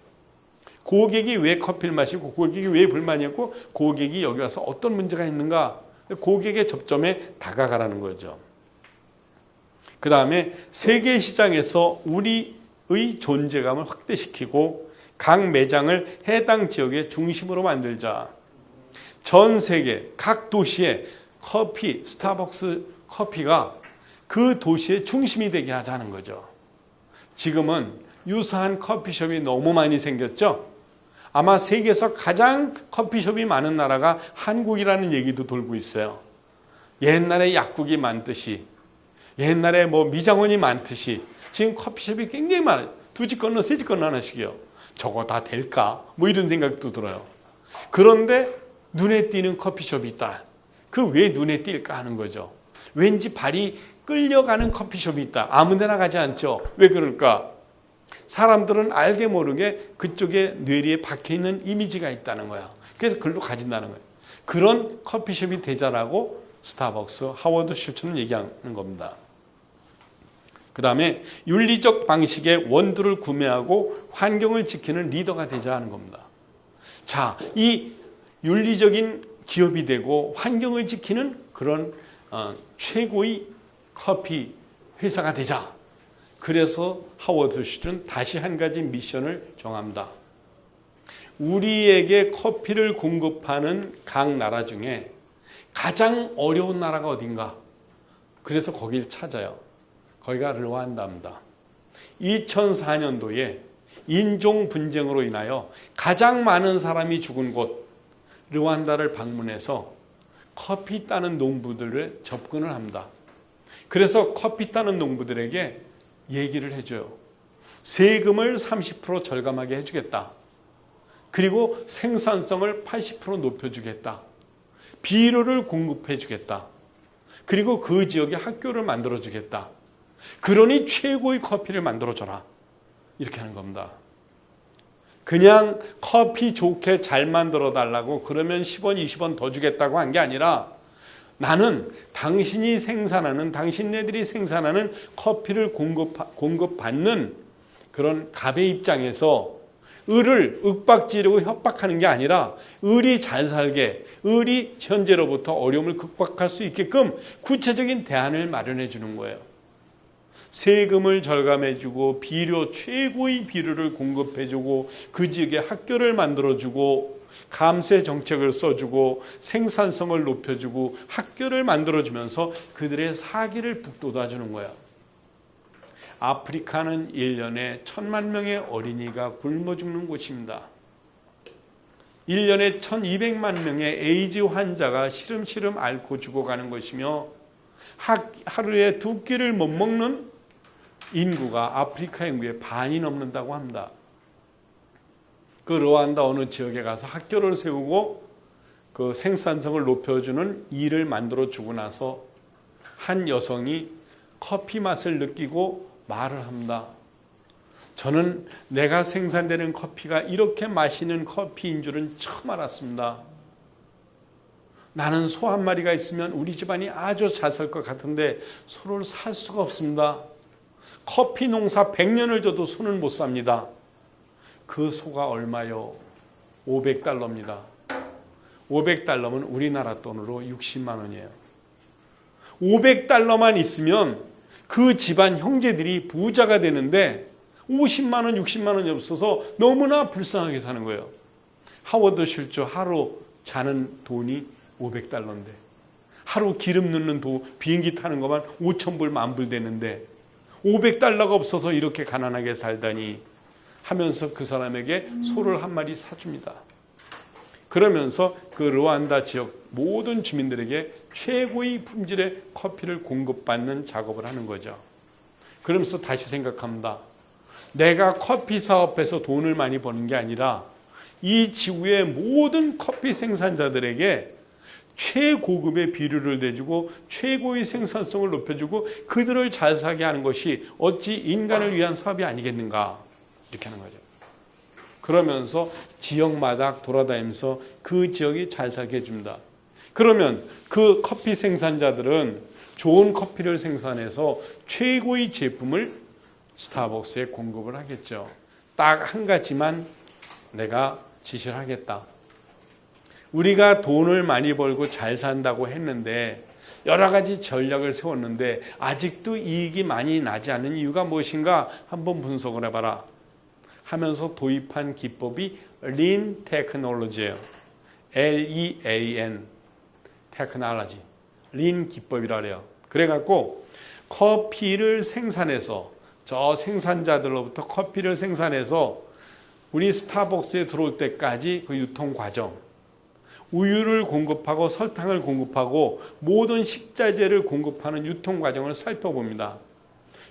Speaker 1: 고객이 왜 커피를 마시고 고객이 왜 불만이 없고 고객이 여기 와서 어떤 문제가 있는가 고객의 접점에 다가가라는 거죠. 그 다음에 세계 시장에서 우리의 존재감을 확대시키고 각 매장을 해당 지역의 중심으로 만들자. 전 세계 각 도시에 스타벅스 커피가 그 도시의 중심이 되게 하자는 거죠. 지금은 유사한 커피숍이 너무 많이 생겼죠. 아마 세계에서 가장 커피숍이 많은 나라가 한국이라는 얘기도 돌고 있어요. 옛날에 약국이 많듯이, 옛날에 뭐 미장원이 많듯이 지금 커피숍이 굉장히 많아요. 두 집 건너 세 집 건너 하나씩이요. 저거 다 될까? 뭐 이런 생각도 들어요. 그런데 눈에 띄는 커피숍이 있다. 그 왜 눈에 띌까 하는 거죠. 왠지 발이 끌려가는 커피숍이 있다. 아무 데나 가지 않죠. 왜 그럴까? 사람들은 알게 모르게 그쪽에 뇌리에 박혀있는 이미지가 있다는 거야. 그래서 글로 가진다는 거예요. 그런 커피숍이 되자라고 스타벅스 하워드 슐츠는 얘기하는 겁니다. 그 다음에 윤리적 방식의 원두를 구매하고 환경을 지키는 리더가 되자 하는 겁니다. 자, 이 윤리적인 기업이 되고 환경을 지키는 그런 최고의 커피 회사가 되자. 그래서 하워드 슐츠는 다시 한 가지 미션을 정합니다. 우리에게 커피를 공급하는 각 나라 중에 가장 어려운 나라가 어딘가? 그래서 거기를 찾아요. 거기가 르완다입니다. 2004년도에 인종 분쟁으로 인하여 가장 많은 사람이 죽은 곳 르완다를 방문해서 커피 따는 농부들을 접근을 합니다. 그래서 커피 따는 농부들에게 얘기를 해줘요. 세금을 30% 절감하게 해주겠다. 그리고 생산성을 80% 높여주겠다. 비료를 공급해주겠다. 그리고 그 지역에 학교를 만들어주겠다. 그러니 최고의 커피를 만들어줘라. 이렇게 하는 겁니다. 그냥 커피 좋게 잘 만들어 달라고 그러면 10원, 20원 더 주겠다고 한 게 아니라 나는 당신이 생산하는, 당신네들이 생산하는 커피를 공급받는 그런 갑의 입장에서 을을 윽박지르고 협박하는 게 아니라 을이 잘 살게, 을이 현재로부터 어려움을 극복할 수 있게끔 구체적인 대안을 마련해 주는 거예요. 세금을 절감해주고 비료, 최고의 비료를 공급해주고 그 지역에 학교를 만들어주고 감세 정책을 써주고 생산성을 높여주고 학교를 만들어주면서 그들의 사기를 북돋아주는 거야. 아프리카는 1년에 1,000만 명의 어린이가 굶어 죽는 곳입니다. 1년에 1,200만 명의 에이즈 환자가 시름시름 앓고 죽어가는 것이며 하루에 2끼를 못 먹는 인구가 아프리카 인구의 반이 넘는다고 합니다. 그 르완다 어느 지역에 가서 학교를 세우고 그 생산성을 높여주는 일을 만들어 주고 나서 한 여성이 커피 맛을 느끼고 말을 합니다. 저는 내가 생산되는 커피가 이렇게 맛있는 커피인 줄은 처음 알았습니다. 나는 소 한 마리가 있으면 우리 집안이 아주 잘 살 것 같은데 소를 살 수가 없습니다. 커피 농사 100년을 져도 소는 못 삽니다. 그 소가 얼마요? $500입니다. $500면 우리나라 돈으로 60만 원이에요. $500만 있으면 그 집안 형제들이 부자가 되는데 50만 원, 60만 원이 없어서 너무나 불쌍하게 사는 거예요. 하워드 슐츠 하루 자는 돈이 $500인데 하루 기름 넣는 비행기 타는 것만 5,000불, 10,000불 되는데 $500가 없어서 이렇게 가난하게 살다니 하면서 그 사람에게 소를 한 마리 사줍니다. 그러면서 그 르완다 지역 모든 주민들에게 최고의 품질의 커피를 공급받는 작업을 하는 거죠. 그러면서 다시 생각합니다. 내가 커피 사업에서 돈을 많이 버는 게 아니라 이 지구의 모든 커피 생산자들에게 최고급의 비료를 내주고 최고의 생산성을 높여주고 그들을 잘 살게 하는 것이 어찌 인간을 위한 사업이 아니겠는가 이렇게 하는 거죠. 그러면서 지역마다 돌아다니면서 그 지역이 잘 살게 해줍니다. 그러면 그 커피 생산자들은 좋은 커피를 생산해서 최고의 제품을 스타벅스에 공급을 하겠죠. 딱 한 가지만 내가 지시를 하겠다. 우리가 돈을 많이 벌고 잘 산다고 했는데 여러 가지 전략을 세웠는데 아직도 이익이 많이 나지 않는 이유가 무엇인가 한번 분석을 해봐라 하면서 도입한 기법이 Lean Technology예요. Lean Technology. Lean 기법이라 그래요. 그래갖고 커피를 생산해서 저 생산자들로부터 커피를 생산해서 우리 스타벅스에 들어올 때까지 그 유통 과정, 우유를 공급하고 설탕을 공급하고 모든 식자재를 공급하는 유통 과정을 살펴봅니다.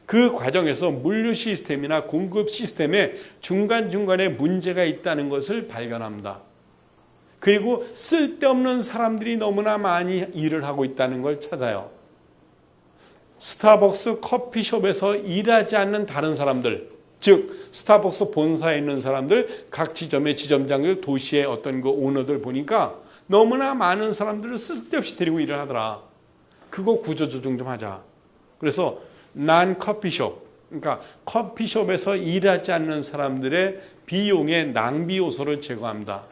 Speaker 1: 그 과정에서 물류 시스템이나 공급 시스템에 중간중간에 문제가 있다는 것을 발견합니다. 그리고 쓸데없는 사람들이 너무나 많이 일을 하고 있다는 걸 찾아요. 스타벅스 커피숍에서 일하지 않는 다른 사람들, 즉 스타벅스 본사에 있는 사람들, 각 지점의 지점장들, 도시의 어떤 그 오너들 보니까 너무나 많은 사람들을 쓸데없이 데리고 일을 하더라. 그거 구조조정 좀 하자. 그래서 난 커피숍, 그러니까 커피숍에서 일하지 않는 사람들의 비용의 낭비 요소를 제거합니다.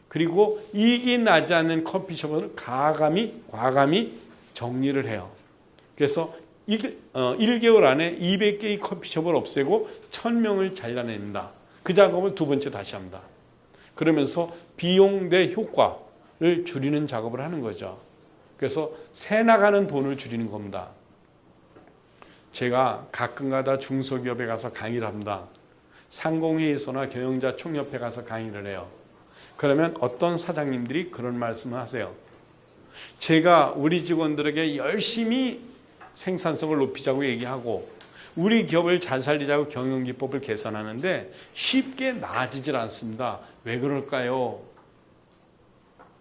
Speaker 1: 그리고 이익이 나지 않는 커피숍을 과감히 정리를 해요. 그래서 1개월 안에 200개의 커피숍을 없애고 1000명을 잘라냅니다. 그 작업을 두 번째 다시 합니다. 그러면서 비용 대 효과를 줄이는 작업을 하는 거죠. 그래서 새 나가는 돈을 줄이는 겁니다. 제가 가끔가다 중소기업에 가서 강의를 합니다. 상공회의소나 경영자 총협회 가서 강의를 해요. 그러면 어떤 사장님들이 그런 말씀을 하세요. 제가 우리 직원들에게 열심히 생산성을 높이자고 얘기하고 우리 기업을 잘 살리자고 경영기법을 개선하는데 쉽게 나아지질 않습니다. 왜 그럴까요?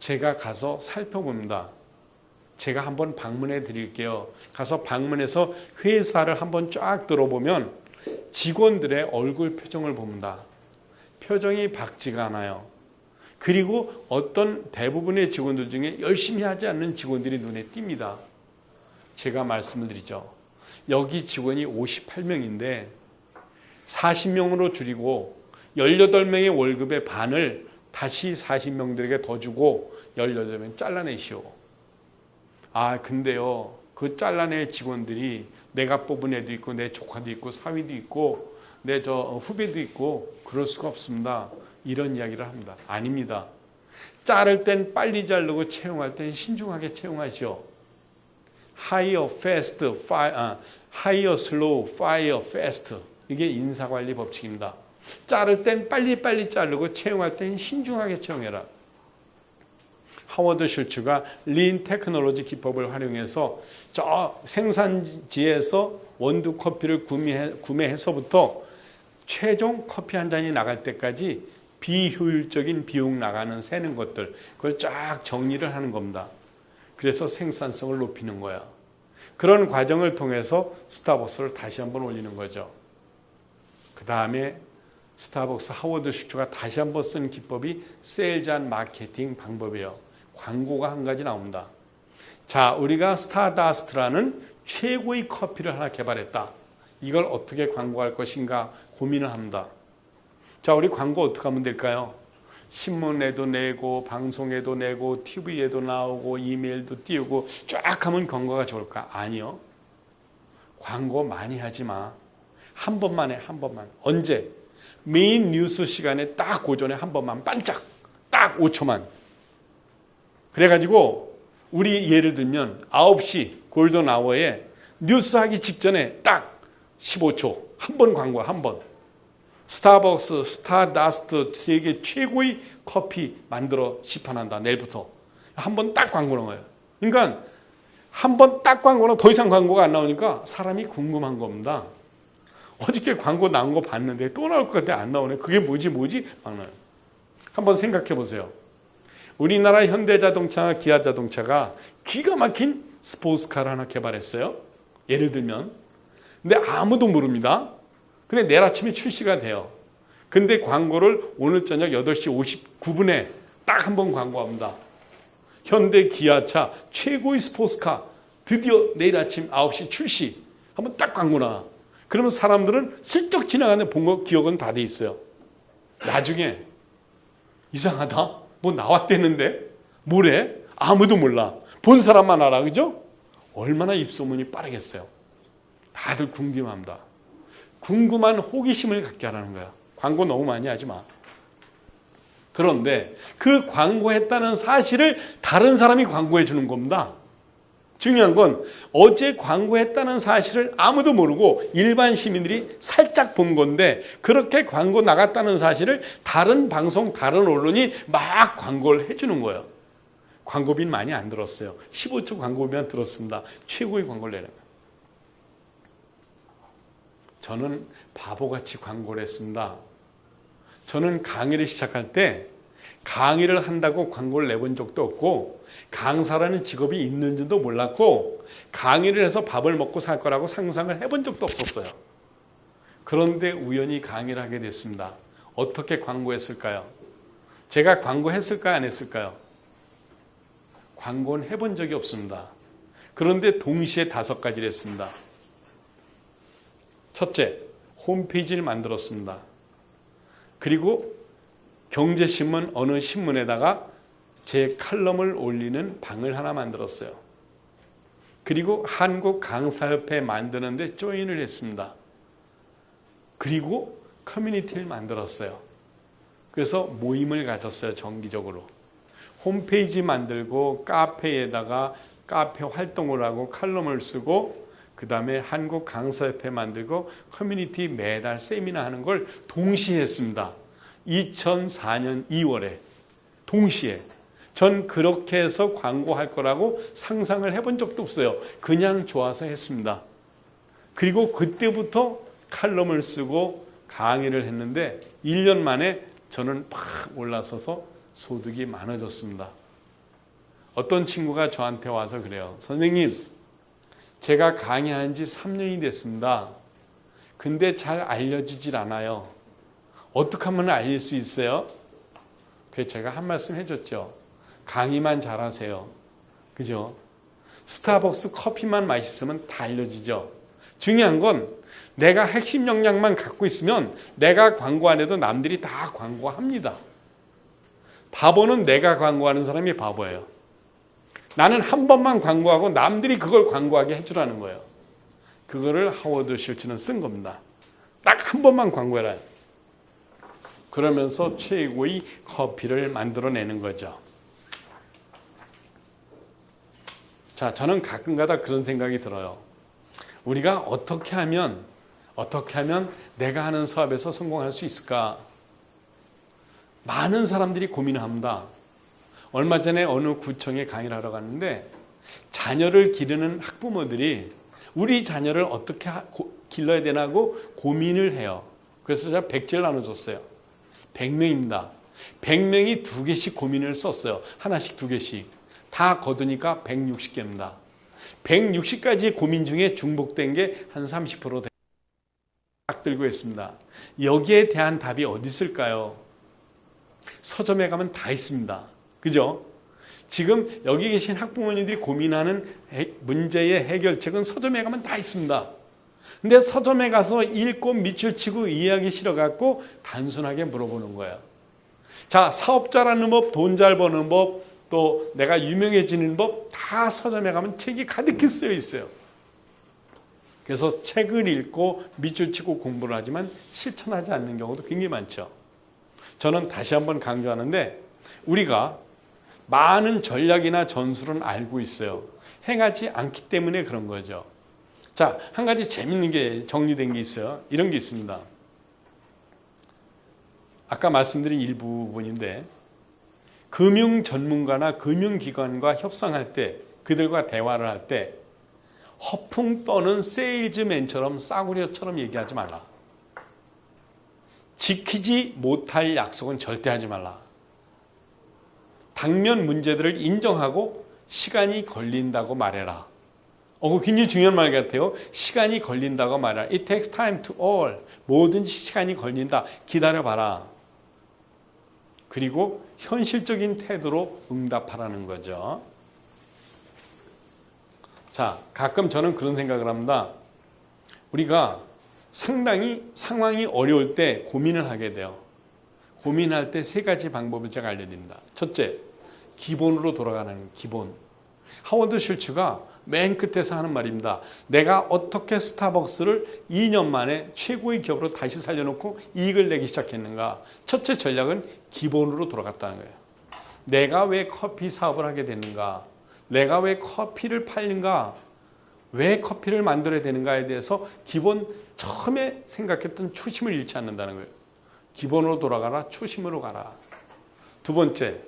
Speaker 1: 제가 가서 살펴봅니다. 제가 한번 방문해 드릴게요. 가서 방문해서 회사를 한번 쫙 들어보면 직원들의 얼굴 표정을 봅니다. 표정이 밝지가 않아요. 그리고 어떤 대부분의 직원들 중에 열심히 하지 않는 직원들이 눈에 띕니다. 제가 말씀을 드리죠. 여기 직원이 58명인데 40명으로 줄이고 18명의 월급의 반을 다시 40명들에게 더 주고 18명 잘라내시오. 아, 근데요, 그 잘라낼 직원들이 내가 뽑은 애도 있고 내 조카도 있고 사위도 있고 내 후배도 있고 그럴 수가 없습니다. 이런 이야기를 합니다. 아닙니다. 자를 땐 빨리 자르고 채용할 땐 신중하게 채용하시오. hire fast, hire slow, fire fast. 이게 인사관리 법칙입니다. 자를 땐 빨리 자르고 채용할 땐 신중하게 채용해라. 하워드 슐츠가 린 테크놀로지 기법을 활용해서 저 생산지에서 원두 커피를 구매해서부터 최종 커피 한 잔이 나갈 때까지 비효율적인 비용 나가는 새는 것들, 그걸 쫙 정리를 하는 겁니다. 그래서 생산성을 높이는 거야. 그런 과정을 통해서 스타벅스를 다시 한번 올리는 거죠. 그 다음에 스타벅스 하워드 슐츠가 다시 한번 쓴 기법이 세일즈 앤 마케팅 방법이에요. 광고가 한 가지 나옵니다. 자, 우리가 스타다스트라는 최고의 커피를 하나 개발했다. 이걸 어떻게 광고할 것인가 고민을 합니다. 자, 우리 광고 어떻게 하면 될까요? 신문에도 내고 방송에도 내고 TV에도 나오고 이메일도 띄우고 쫙 하면 광고가 좋을까? 아니요. 광고 많이 하지 마. 한 번만 해, 한 번만. 언제? 메인 뉴스 시간에 딱 고전에 한 번만 반짝 딱 5초만. 그래가지고 우리 예를 들면 9시 골든 아워에 뉴스 하기 직전에 딱 15초 한 번 광고 한 번. 스타벅스, 스타다스트 세계 최고의 커피 만들어 시판한다. 내일부터. 한 번 딱 광고는 거예요. 그러니까 한 번 딱 광고는 더 이상 광고가 안 나오니까 사람이 궁금한 겁니다. 어저께 광고 나온 거 봤는데 또 나올 것 같아 안 나오네. 그게 뭐지? 막 나요. 한번 생각해 보세요. 우리나라 현대자동차나 기아자동차가 기가 막힌 스포츠카를 하나 개발했어요. 예를 들면. 근데 아무도 모릅니다. 근데 내일 아침에 출시가 돼요. 근데 광고를 오늘 저녁 8시 59분에 딱 한 번 광고합니다. 현대 기아차 최고의 스포츠카 드디어 내일 아침 9시 출시. 한번 딱 광고 나와. 그러면 사람들은 슬쩍 지나가는 본 거 기억은 다 돼 있어요. 나중에 이상하다. 뭐 나왔대는데 뭐래? 아무도 몰라. 본 사람만 알아. 그죠? 얼마나 입소문이 빠르겠어요. 다들 궁금합니다. 궁금한 호기심을 갖게 하라는 거야. 광고 너무 많이 하지 마. 그런데 그 광고했다는 사실을 다른 사람이 광고해 주는 겁니다. 중요한 건 어제 광고했다는 사실을 아무도 모르고 일반 시민들이 살짝 본 건데 그렇게 광고 나갔다는 사실을 다른 방송, 다른 언론이 막 광고를 해주는 거예요. 광고비는 많이 안 들었어요. 15초 광고비만 들었습니다. 최고의 광고를 내는 거예요. 저는 바보같이 광고를 했습니다. 저는 강의를 시작할 때 강의를 한다고 광고를 내본 적도 없고 강사라는 직업이 있는지도 몰랐고 강의를 해서 밥을 먹고 살 거라고 상상을 해본 적도 없었어요. 그런데 우연히 강의를 하게 됐습니다. 어떻게 광고했을까요? 제가 광고했을까요? 안 했을까요? 광고는 해본 적이 없습니다. 그런데 동시에 5가지를 했습니다. 첫째, 홈페이지를 만들었습니다. 그리고 경제신문 어느 신문에다가 제 칼럼을 올리는 방을 하나 만들었어요. 그리고 한국강사협회 만드는데 조인을 했습니다. 그리고 커뮤니티를 만들었어요. 그래서 모임을 가졌어요. 정기적으로. 홈페이지 만들고 카페에다가 카페 활동을 하고 칼럼을 쓰고 그 다음에 한국강사협회 만들고 커뮤니티 매달 세미나 하는 걸 동시에 했습니다. 2004년 2월에 동시에. 전 그렇게 해서 광고할 거라고 상상을 해본 적도 없어요. 그냥 좋아서 했습니다. 그리고 그때부터 칼럼을 쓰고 강의를 했는데 1년 만에 저는 팍 올라서서 소득이 많아졌습니다. 어떤 친구가 저한테 와서 그래요. 선생님, 제가 강의한 지 3년이 됐습니다. 근데 잘 알려지질 않아요. 어떻게 하면 알릴 수 있어요? 그래서 제가 한 말씀 해줬죠. 강의만 잘하세요. 그죠? 스타벅스 커피만 맛있으면 다 알려지죠. 중요한 건 내가 핵심 역량만 갖고 있으면 내가 광고 안 해도 남들이 다 광고합니다. 바보는 내가 광고하는 사람이 바보예요. 나는 한 번만 광고하고 남들이 그걸 광고하게 해주라는 거예요. 그거를 하워드 슐츠는 쓴 겁니다. 딱 한 번만 광고해라. 그러면서 최고의 커피를 만들어내는 거죠. 자, 저는 가끔가다 그런 생각이 들어요. 우리가 어떻게 하면 내가 하는 사업에서 성공할 수 있을까? 많은 사람들이 고민을 합니다. 얼마 전에 어느 구청에 강의를 하러 갔는데 자녀를 기르는 학부모들이 우리 자녀를 어떻게 길러야 되나고 고민을 해요. 그래서 제가 백지를 나눠줬어요. 100명입니다. 100명이 2개씩 고민을 썼어요. 하나씩 2개씩. 다 거두니까 160개입니다. 160가지의 고민 중에 중복된 게 한 30% 딱 들고 있습니다. 여기에 대한 답이 어디 있을까요? 서점에 가면 다 있습니다. 그죠? 지금 여기 계신 학부모님들이 고민하는 문제의 해결책은 서점에 가면 다 있습니다. 근데 서점에 가서 읽고 밑줄 치고 이해하기 싫어갖고 단순하게 물어보는 거예요. 자, 사업자라는 법, 돈 잘 버는 법, 또 내가 유명해지는 법 다 서점에 가면 책이 가득히 쓰여 있어요. 그래서 책을 읽고 밑줄 치고 공부를 하지만 실천하지 않는 경우도 굉장히 많죠. 저는 다시 한번 강조하는데 우리가 많은 전략이나 전술은 알고 있어요. 행하지 않기 때문에 그런 거죠. 자, 한 가지 재밌는 게 정리된 게 있어요. 이런 게 있습니다. 아까 말씀드린 일부분인데 금융 전문가나 금융기관과 협상할 때 그들과 대화를 할 때 허풍 떠는 세일즈맨처럼 싸구려처럼 얘기하지 말라. 지키지 못할 약속은 절대 하지 말라. 당면 문제들을 인정하고 시간이 걸린다고 말해라. 그거 굉장히 중요한 말 같아요. 시간이 걸린다고 말해라. It takes time to all. 뭐든지 시간이 걸린다. 기다려봐라. 그리고 현실적인 태도로 응답하라는 거죠. 자, 가끔 저는 그런 생각을 합니다. 우리가 상당히 상황이 어려울 때 고민을 하게 돼요. 고민할 때 3가지 방법을 제가 알려드립니다. 첫째, 기본으로 돌아가는 기본. 하워드 슐츠가 맨 끝에서 하는 말입니다. 내가 어떻게 스타벅스를 2년 만에 최고의 기업으로 다시 살려놓고 이익을 내기 시작했는가. 첫째 전략은 기본으로 돌아갔다는 거예요. 내가 왜 커피 사업을 하게 됐는가. 내가 왜 커피를 팔는가? 왜 커피를 만들어야 되는가에 대해서 기본 처음에 생각했던 초심을 잃지 않는다는 거예요. 기본으로 돌아가라. 초심으로 가라. 두 번째,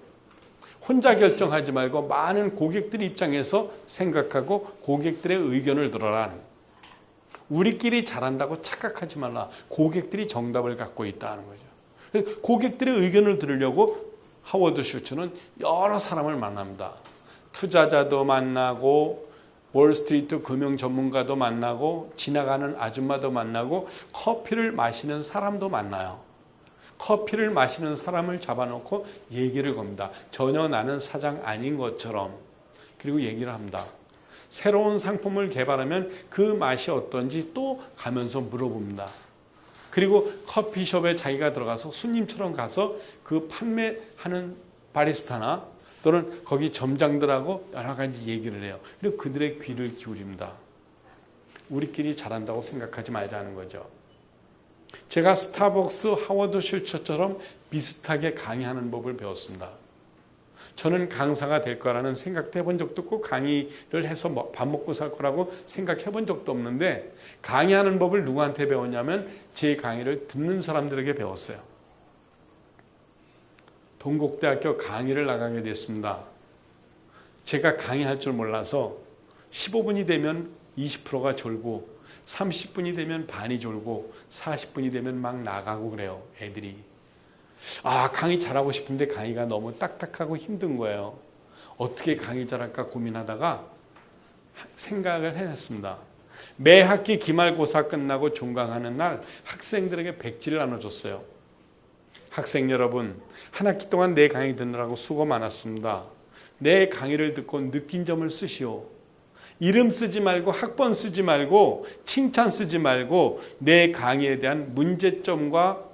Speaker 1: 혼자 결정하지 말고 많은 고객들 입장에서 생각하고 고객들의 의견을 들어라. 우리끼리 잘한다고 착각하지 말라. 고객들이 정답을 갖고 있다는 거죠. 고객들의 의견을 들으려고 하워드 슐츠는 여러 사람을 만납니다. 투자자도 만나고 월스트리트 금융 전문가도 만나고 지나가는 아줌마도 만나고 커피를 마시는 사람도 만나요. 커피를 마시는 사람을 잡아놓고 얘기를 겁니다. 전혀 나는 사장 아닌 것처럼. 그리고 얘기를 합니다. 새로운 상품을 개발하면 그 맛이 어떤지 또 가면서 물어봅니다. 그리고 커피숍에 자기가 들어가서 손님처럼 가서 그 판매하는 바리스타나 또는 거기 점장들하고 여러 가지 얘기를 해요. 그리고 그들의 귀를 기울입니다. 우리끼리 잘한다고 생각하지 말자는 거죠. 제가 스타벅스 하워드 슐처처럼 비슷하게 강의하는 법을 배웠습니다. 저는 강사가 될 거라는 생각도 해본 적도 없고 강의를 해서 밥 먹고 살 거라고 생각해 본 적도 없는데 강의하는 법을 누구한테 배웠냐면 제 강의를 듣는 사람들에게 배웠어요. 동국대학교 강의를 나가게 됐습니다. 제가 강의할 줄 몰라서 15분이 되면 20%가 졸고 30분이 되면 반이 졸고 40분이 되면 막 나가고 그래요. 애들이. 강의 잘하고 싶은데 강의가 너무 딱딱하고 힘든 거예요. 어떻게 강의 잘할까 고민하다가 생각을 해냈습니다. 매 학기 기말고사 끝나고 종강하는 날 학생들에게 백지를 나눠줬어요. 학생 여러분, 한 학기 동안 내 강의 듣느라고 수고 많았습니다. 내 강의를 듣고 느낀 점을 쓰시오. 이름 쓰지 말고 학번 쓰지 말고 칭찬 쓰지 말고 내 강의에 대한 문제점과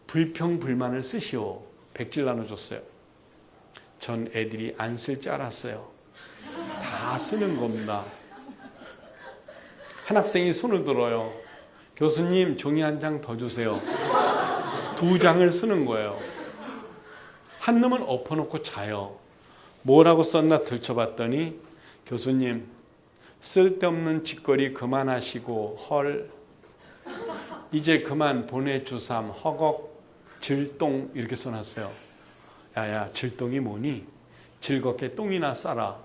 Speaker 1: 불평 불만을 쓰시오. 백지를 나눠줬어요. 전 애들이 안 쓸 줄 알았어요. 다 쓰는 겁니다. 한 학생이 손을 들어요. 교수님 종이 한 장 더 주세요. 2장을 쓰는 거예요. 한 놈은 엎어놓고 자요. 뭐라고 썼나 들춰봤더니 교수님 쓸데없는 짓거리 그만하시고 헐 이제 그만 보내주삼 허걱 질똥 이렇게 써놨어요. 야야 질똥이 뭐니? 즐겁게 똥이나 싸라.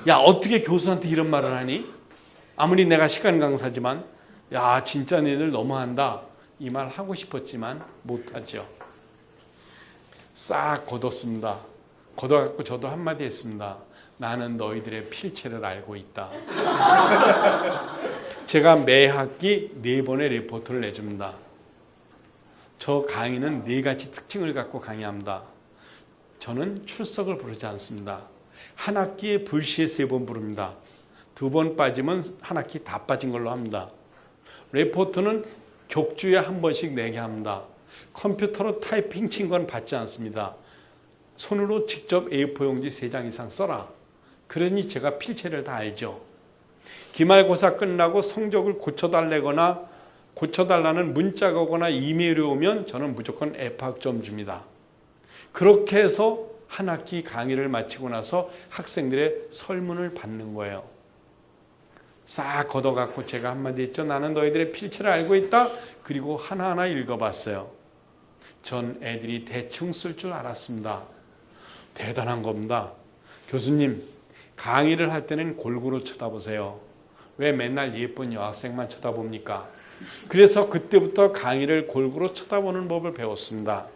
Speaker 1: 야 어떻게 교수한테 이런 말을 하니? 아무리 내가 시간 강사지만 야 진짜 너희들 너무한다. 이 말 하고 싶었지만 못하죠. 싹 걷었습니다. 걷어갖고 저도 한마디 했습니다. 나는 너희들의 필체를 알고 있다. 제가 매 학기 4번의 리포트를 내줍니다. 저 강의는 4가지 특징을 갖고 강의합니다. 저는 출석을 부르지 않습니다. 한 학기에 불시에 3번 부릅니다. 2번 빠지면 한 학기 다 빠진 걸로 합니다. 리포트는 격주에 한 번씩 내게 합니다. 컴퓨터로 타이핑 친 건 받지 않습니다. 손으로 직접 A4 용지 3장 이상 써라. 그러니 제가 필체를 다 알죠. 기말고사 끝나고 성적을 고쳐달라는 문자가 오거나 이메일이 오면 저는 무조건 F학점 줍니다. 그렇게 해서 한 학기 강의를 마치고 나서 학생들의 설문을 받는 거예요. 싹 걷어갖고 제가 한마디 했죠. 나는 너희들의 필체를 알고 있다. 그리고 하나하나 읽어봤어요. 전 애들이 대충 쓸 줄 알았습니다. 대단한 겁니다. 교수님, 강의를 할 때는 골고루 쳐다보세요. 왜 맨날 예쁜 여학생만 쳐다봅니까? 그래서 그때부터 강의를 골고루 쳐다보는 법을 배웠습니다.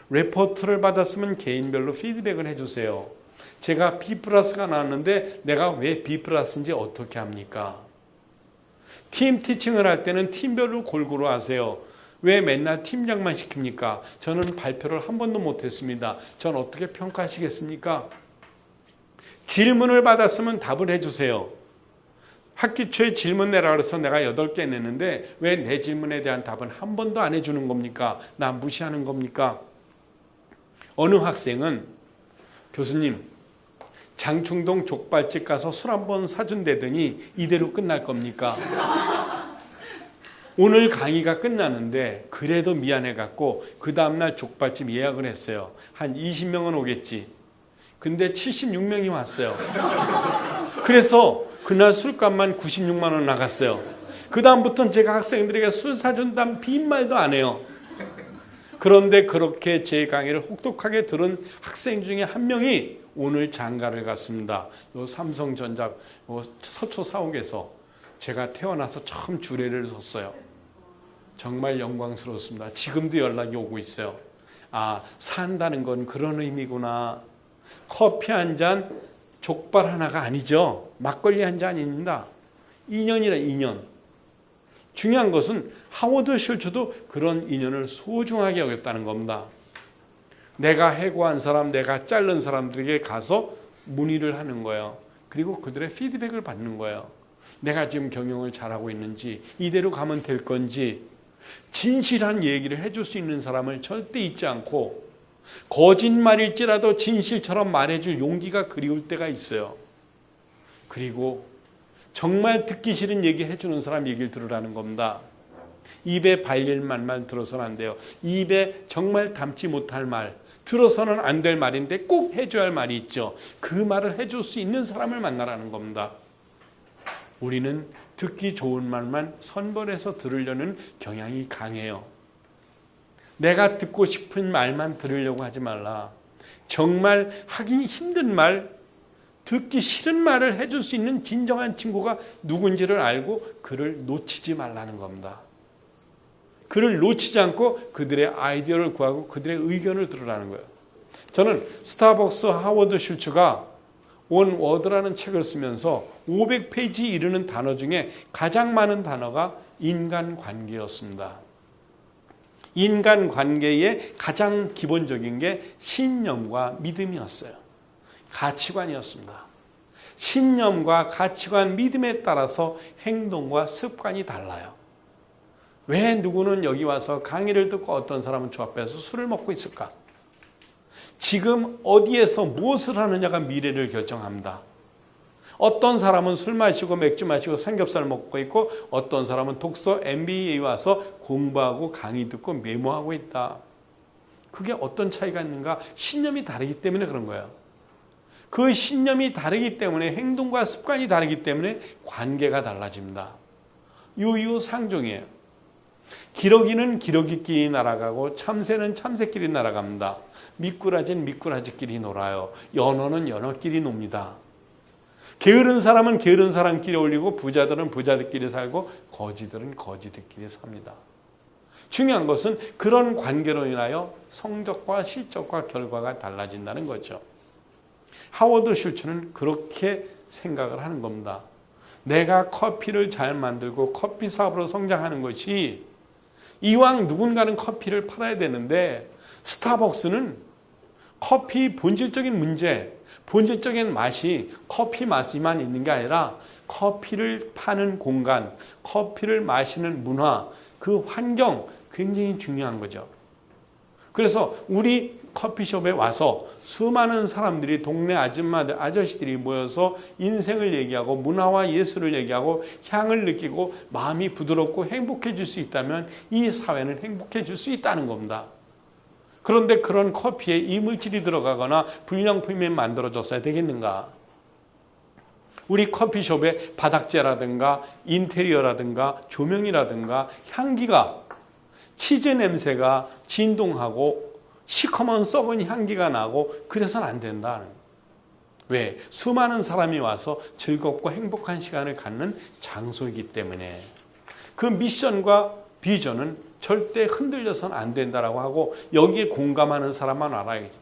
Speaker 1: 레포트를 받았으면 개인별로 피드백을 해주세요. 제가 B+가 나왔는데 내가 왜 B+인지 어떻게 합니까? 팀 티칭을 할 때는 팀별로 골고루 하세요. 왜 맨날 팀장만 시킵니까? 저는 발표를 한 번도 못했습니다. 전 어떻게 평가하시겠습니까? 질문을 받았으면 답을 해주세요. 학기 초에 질문 내라 그래서 내가 8개 냈는데 왜 내 질문에 대한 답은 한 번도 안 해주는 겁니까? 나 무시하는 겁니까? 어느 학생은 교수님 장충동 족발집 가서 술 한 번 사준다더니 이대로 끝날 겁니까? 오늘 강의가 끝나는데 그래도 미안해갖고 그 다음날 족발집 예약을 했어요. 한 20명은 오겠지. 근데 76명이 왔어요. 그래서 그날 술값만 96만 원 나갔어요. 그 다음부터는 제가 학생들에게 술 사준다는 빈말도 안 해요. 그런데 그렇게 제 강의를 혹독하게 들은 학생 중에 한 명이 오늘 장가를 갔습니다. 요 삼성전자 요 서초 사옥에서 제가 태어나서 처음 주례를 섰어요. 정말 영광스럽습니다. 지금도 연락이 오고 있어요. 아, 산다는 건 그런 의미구나. 커피 한 잔, 족발 하나가 아니죠. 막걸리 한 잔입니다. 인연이라 인연. 중요한 것은 하워드 슐츠도 그런 인연을 소중하게 여겼다는 겁니다. 내가 해고한 사람, 내가 자른 사람들에게 가서 문의를 하는 거예요. 그리고 그들의 피드백을 받는 거예요. 내가 지금 경영을 잘하고 있는지, 이대로 가면 될 건지, 진실한 얘기를 해줄 수 있는 사람을 절대 잊지 않고 거짓말일지라도 진실처럼 말해줄 용기가 그리울 때가 있어요. 그리고 정말 듣기 싫은 얘기 해주는 사람 얘기를 들으라는 겁니다. 입에 발릴 말만 들어서는 안 돼요. 입에 정말 담지 못할 말, 들어서는 안 될 말인데 꼭 해줘야 할 말이 있죠. 그 말을 해줄 수 있는 사람을 만나라는 겁니다. 우리는 듣기 좋은 말만 선별해서 들으려는 경향이 강해요. 내가 듣고 싶은 말만 들으려고 하지 말라. 정말 하기 힘든 말, 듣기 싫은 말을 해줄 수 있는 진정한 친구가 누군지를 알고 그를 놓치지 말라는 겁니다. 그를 놓치지 않고 그들의 아이디어를 구하고 그들의 의견을 들으라는 거예요. 저는 스타벅스 하워드 슐츠가 온 워드라는 책을 쓰면서 500페이지 이르는 단어 중에 가장 많은 단어가 인간관계였습니다. 인간관계의 가장 기본적인 게 신념과 믿음이었어요. 가치관이었습니다. 신념과 가치관, 믿음에 따라서 행동과 습관이 달라요. 왜 누구는 여기 와서 강의를 듣고 어떤 사람은 저 앞에서 술을 먹고 있을까? 지금 어디에서 무엇을 하느냐가 미래를 결정합니다. 어떤 사람은 술 마시고 맥주 마시고 삼겹살 먹고 있고 어떤 사람은 독서 MBA에 와서 공부하고 강의 듣고 메모하고 있다. 그게 어떤 차이가 있는가? 신념이 다르기 때문에 그런 거예요. 그 신념이 다르기 때문에 행동과 습관이 다르기 때문에 관계가 달라집니다. 유유상종이에요. 기러기는 기러기끼리 날아가고 참새는 참새끼리 날아갑니다. 미꾸라지는 미꾸라지끼리 놀아요. 연어는 연어끼리 놉니다. 게으른 사람은 게으른 사람끼리 어울리고 부자들은 부자들끼리 살고 거지들은 거지들끼리 삽니다. 중요한 것은 그런 관계로 인하여 성적과 실적과 결과가 달라진다는 거죠. 하워드 슐츠는 그렇게 생각을 하는 겁니다. 내가 커피를 잘 만들고 커피 사업으로 성장하는 것이 이왕 누군가는 커피를 팔아야 되는데 스타벅스는 커피 본질적인 문제, 본질적인 맛이 커피 맛이만 있는 게 아니라 커피를 파는 공간, 커피를 마시는 문화, 그 환경 굉장히 중요한 거죠. 그래서 우리 커피숍에 와서 수많은 사람들이 동네 아줌마들, 아저씨들이 모여서 인생을 얘기하고 문화와 예술을 얘기하고 향을 느끼고 마음이 부드럽고 행복해질 수 있다면 이 사회는 행복해질 수 있다는 겁니다. 그런데 그런 커피에 이물질이 들어가거나 불량품이 만들어졌어야 되겠는가? 우리 커피숍의 바닥재라든가 인테리어라든가 조명이라든가 향기가 치즈 냄새가 진동하고 시커먼 썩은 향기가 나고 그래서는 안 된다는. 왜? 수많은 사람이 와서 즐겁고 행복한 시간을 갖는 장소이기 때문에. 그 미션과 비전은 절대 흔들려서는 안 된다라고 하고 여기에 공감하는 사람만 알아야죠.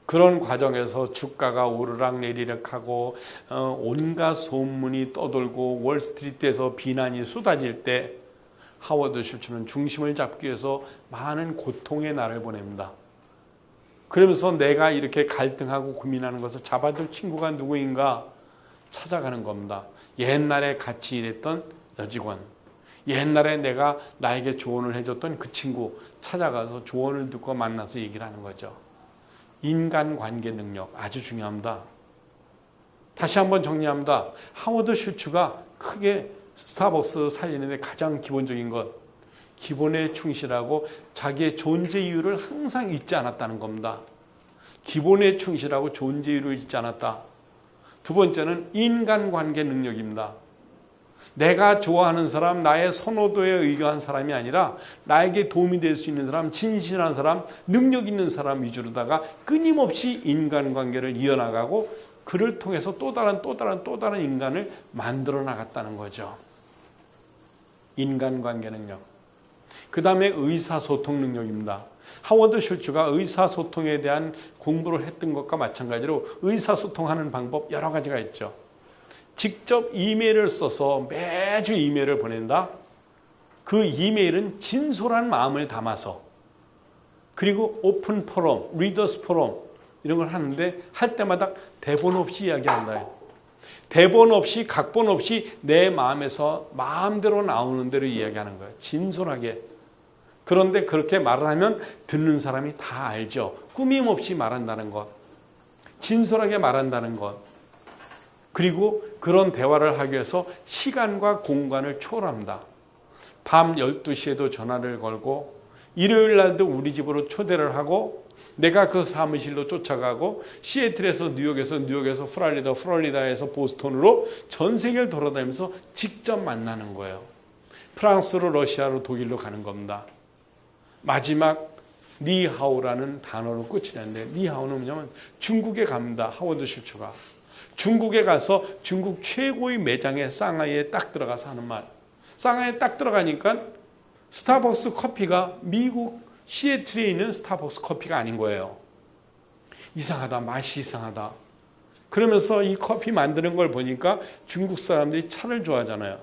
Speaker 1: 그런 과정에서 주가가 오르락내리락 하고 온갖 소문이 떠돌고 월스트리트에서 비난이 쏟아질 때 하워드 슐츠는 중심을 잡기 위해서 많은 고통의 날을 보냅니다. 그러면서 내가 이렇게 갈등하고 고민하는 것을 잡아줄 친구가 누구인가 찾아가는 겁니다. 옛날에 같이 일했던 여직원, 옛날에 내가 나에게 조언을 해줬던 그 친구 찾아가서 조언을 듣고 만나서 얘기를 하는 거죠. 인간관계 능력 아주 중요합니다. 다시 한번 정리합니다. 하워드 슐츠가 크게 스타벅스 살리는데 가장 기본적인 것, 기본에 충실하고 자기의 존재 이유를 항상 잊지 않았다는 겁니다. 기본에 충실하고 존재의를 잊지 않았다. 두 번째는 인간관계 능력입니다. 내가 좋아하는 사람, 나의 선호도에 의거한 사람이 아니라 나에게 도움이 될 수 있는 사람, 진실한 사람, 능력 있는 사람 위주로다가 끊임없이 인간관계를 이어나가고 그를 통해서 또 다른 인간을 만들어 나갔다는 거죠. 인간관계 능력. 그 다음에 의사소통 능력입니다. 하워드 슐츠가 의사소통에 대한 공부를 했던 것과 마찬가지로 의사소통하는 방법 여러 가지가 있죠. 직접 이메일을 써서 매주 이메일을 보낸다. 그 이메일은 진솔한 마음을 담아서, 그리고 오픈 포럼, 리더스 포럼 이런 걸 하는데 할 때마다 대본 없이 이야기한다. 대본 없이, 각본 없이 내 마음에서 마음대로 나오는 대로 이야기하는 거예요. 진솔하게. 그런데 그렇게 말을 하면 듣는 사람이 다 알죠. 꾸밈 없이 말한다는 것, 진솔하게 말한다는 것. 그리고 그런 대화를 하기 위해서 시간과 공간을 초월합니다. 밤 12시에도 전화를 걸고 일요일 날도 우리 집으로 초대를 하고 내가 그 사무실로 쫓아가고 시애틀에서 뉴욕에서 플로리다에서 보스턴으로 전 세계를 돌아다니면서 직접 만나는 거예요. 프랑스로, 러시아로, 독일로 가는 겁니다. 마지막 니하오라는 단어로 끝이 났는데, 니하오는 뭐냐면 중국에 갑니다. 하워드 슐츠가 중국에 가서 중국 최고의 매장에 상하이에 딱 들어가서 하는 말. 상하이에 딱 들어가니까 스타벅스 커피가 미국 시애틀에 있는 스타벅스 커피가 아닌 거예요. 이상하다, 맛이 이상하다. 그러면서 이 커피 만드는 걸 보니까 중국 사람들이 차를 좋아하잖아요.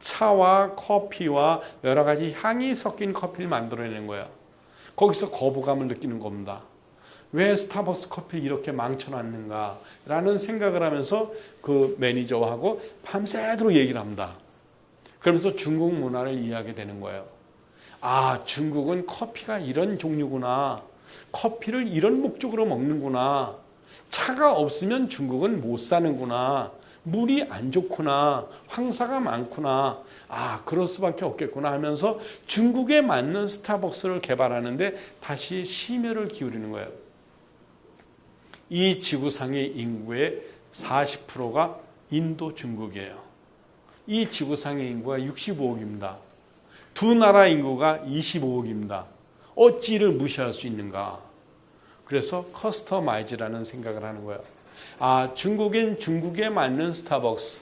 Speaker 1: 차와 커피와 여러 가지 향이 섞인 커피를 만들어내는 거예요. 거기서 거부감을 느끼는 겁니다. 왜 스타벅스 커피를 이렇게 망쳐놨는가 라는 생각을 하면서 그 매니저하고 밤새도록 얘기를 합니다. 그러면서 중국 문화를 이해하게 되는 거예요. 아, 중국은 커피가 이런 종류구나. 커피를 이런 목적으로 먹는구나. 차가 없으면 중국은 못 사는구나. 물이 안 좋구나. 황사가 많구나. 아, 그럴 수밖에 없겠구나 하면서 중국에 맞는 스타벅스를 개발하는데 다시 심혈을 기울이는 거예요. 이 지구상의 인구의 40%가 인도 중국이에요. 이 지구상의 인구가 65억입니다. 두 나라 인구가 25억입니다. 어찌 이를 무시할 수 있는가? 그래서 커스터마이즈라는 생각을 하는 거예요. 아, 중국엔 중국에 맞는 스타벅스,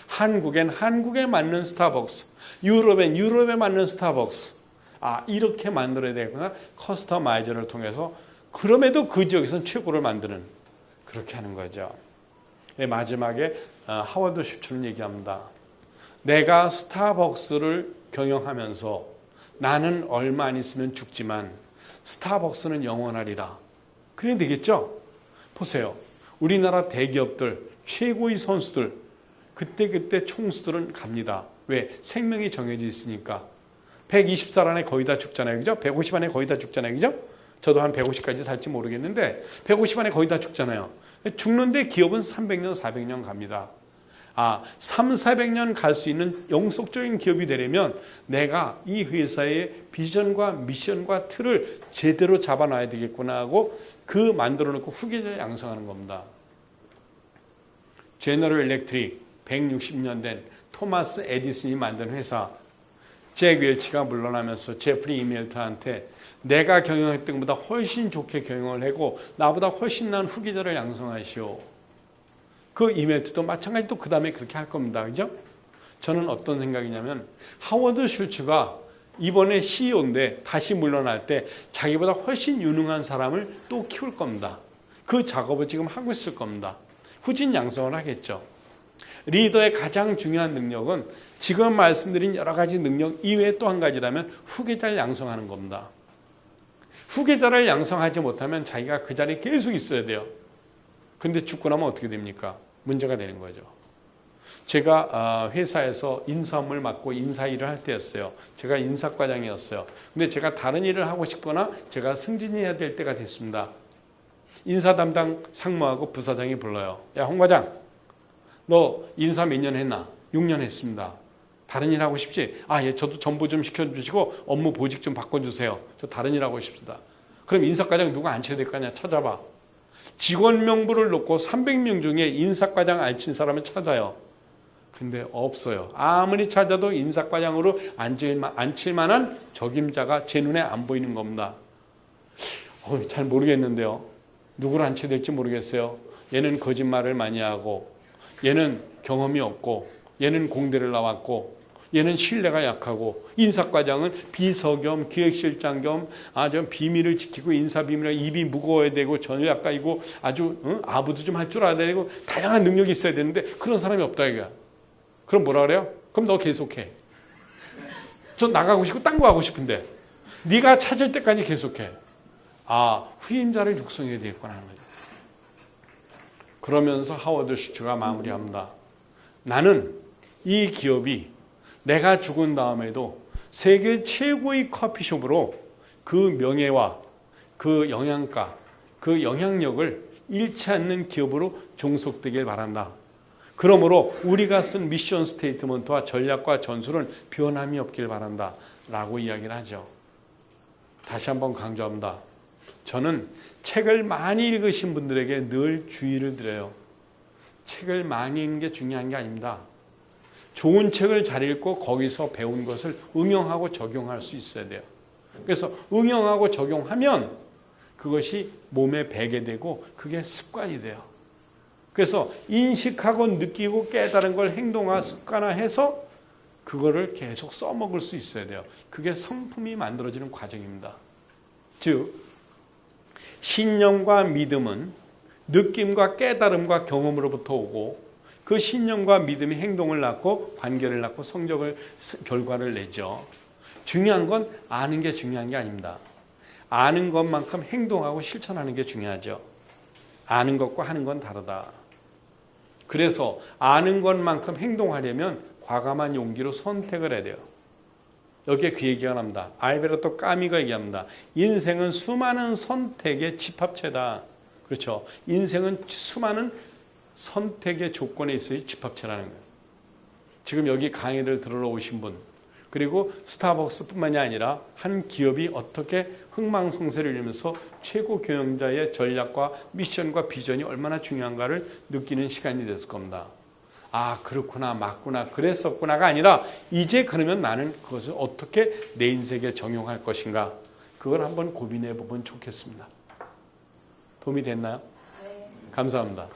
Speaker 1: 한국엔 한국에 맞는 스타벅스, 유럽엔 유럽에 맞는 스타벅스. 아, 이렇게 만들어야 되구나. 커스터마이즈를 통해서 그럼에도 그 지역에서는 최고를 만드는, 그렇게 하는 거죠. 마지막에 하워드 슐츠는 얘기합니다. 내가 스타벅스를 경영하면서 나는 얼마 안 있으면 죽지만 스타벅스는 영원하리라. 그래 되겠죠? 보세요. 우리나라 대기업들, 최고의 선수들, 그때 총수들은 갑니다. 왜? 생명이 정해져 있으니까. 120살 안에 거의 다 죽잖아요. 그죠? 150 안에 거의 다 죽잖아요. 그죠? 저도 한 150까지 살지 모르겠는데 150 안에 거의 다 죽잖아요. 죽는데 기업은 300년, 400년 갑니다. 아, 3, 400년 갈 수 있는 영속적인 기업이 되려면 내가 이 회사의 비전과 미션과 틀을 제대로 잡아놔야 되겠구나 하고 그 만들어 놓고 후계자를 양성하는 겁니다. 제너럴 일렉트릭 160년 된 토마스 에디슨이 만든 회사, 잭 웰치가 물러나면서 제프리 이멜트한테 내가 경영했던 것보다 훨씬 좋게 경영을 하고 나보다 훨씬 나은 후계자를 양성하시오. 그 이멜트도 마찬가지로 그 다음에 그렇게 할 겁니다. 그죠? 저는 어떤 생각이냐면 하워드 슐츠가 이번에 CEO인데 다시 물러날 때 자기보다 훨씬 유능한 사람을 또 키울 겁니다. 그 작업을 지금 하고 있을 겁니다. 후진 양성을 하겠죠. 리더의 가장 중요한 능력은 지금 말씀드린 여러 가지 능력 이외에 또 한 가지라면 후계자를 양성하는 겁니다. 후계자를 양성하지 못하면 자기가 그 자리에 계속 있어야 돼요. 근데 죽고 나면 어떻게 됩니까? 문제가 되는 거죠. 제가 회사에서 인사 업무를 맡고 인사 일을 할 때였어요. 제가 인사과장이었어요. 근데 제가 다른 일을 하고 싶거나 제가 승진해야 될 때가 됐습니다. 인사 담당 상무하고 부사장이 불러요. 야, 홍 과장, 너 인사 몇 년 했나? 6년 했습니다. 다른 일 하고 싶지? 아, 예, 저도 전부 좀 시켜주시고 업무 보직 좀 바꿔주세요. 저 다른 일 하고 싶습니다. 그럼 인사과장 누가 앉혀야 될 거 아니야? 찾아봐. 직원 명부를 놓고 300명 중에 인사과장 앉힌 사람을 찾아요. 근데 없어요. 아무리 찾아도 인사과장으로 앉힐 만한 적임자가 제 눈에 안 보이는 겁니다. 잘 모르겠는데요. 누구를 앉혀야 될지 모르겠어요. 얘는 거짓말을 많이 하고, 얘는 경험이 없고, 얘는 공대를 나왔고, 얘는 신뢰가 약하고, 인사과장은 비서 겸 기획실장 겸 아주 비밀을 지키고, 인사 비밀에 입이 무거워야 되고, 전략가이고, 아주 아부도 좀 할 줄 알아야 되고, 다양한 능력이 있어야 되는데 그런 사람이 없다 이거야. 그럼 뭐라 그래요? 그럼 너 계속해. 전 나가고 싶고 딴 거 하고 싶은데 네가 찾을 때까지 계속해. 후임자를 육성해야 되겠구나 하는 거죠. 그러면서 하워드 슈츠가 마무리합니다. 나는 이 기업이 내가 죽은 다음에도 세계 최고의 커피숍으로 그 명예와 그 영양가, 그 영향력을 잃지 않는 기업으로 종속되길 바란다. 그러므로 우리가 쓴 미션 스테이트먼트와 전략과 전술은 변함이 없길 바란다 라고 이야기를 하죠. 다시 한번 강조합니다. 저는 책을 많이 읽으신 분들에게 늘 주의를 드려요. 책을 많이 읽는 게 중요한 게 아닙니다. 좋은 책을 잘 읽고 거기서 배운 것을 응용하고 적용할 수 있어야 돼요. 그래서 응용하고 적용하면 그것이 몸에 배게 되고 그게 습관이 돼요. 그래서 인식하고 느끼고 깨달은 걸 행동화, 습관화해서 그거를 계속 써먹을 수 있어야 돼요. 그게 성품이 만들어지는 과정입니다. 즉, 신념과 믿음은 느낌과 깨달음과 경험으로부터 오고 그 신념과 믿음이 행동을 낳고 관계를 낳고 결과를 내죠. 중요한 건 아는 게 중요한 게 아닙니다. 아는 것만큼 행동하고 실천하는 게 중요하죠. 아는 것과 하는 건 다르다. 그래서 아는 것만큼 행동하려면 과감한 용기로 선택을 해야 돼요. 여기에 그 얘기가 납니다. 알베르토 까미가 얘기합니다. 인생은 수많은 선택의 집합체다. 그렇죠. 인생은 수많은 선택의 조건에 있어야 집합체라는 거예요. 지금 여기 강의를 들으러 오신 분, 그리고 스타벅스뿐만이 아니라 한 기업이 어떻게 흥망성쇠를 이루면서 최고 경영자의 전략과 미션과 비전이 얼마나 중요한가를 느끼는 시간이 됐을 겁니다. 그렇구나, 맞구나, 그랬었구나가 아니라 이제 그러면 나는 그것을 어떻게 내 인생에 적용할 것인가, 그걸 한번 고민해 보면 좋겠습니다. 도움이 됐나요? 네. 감사합니다.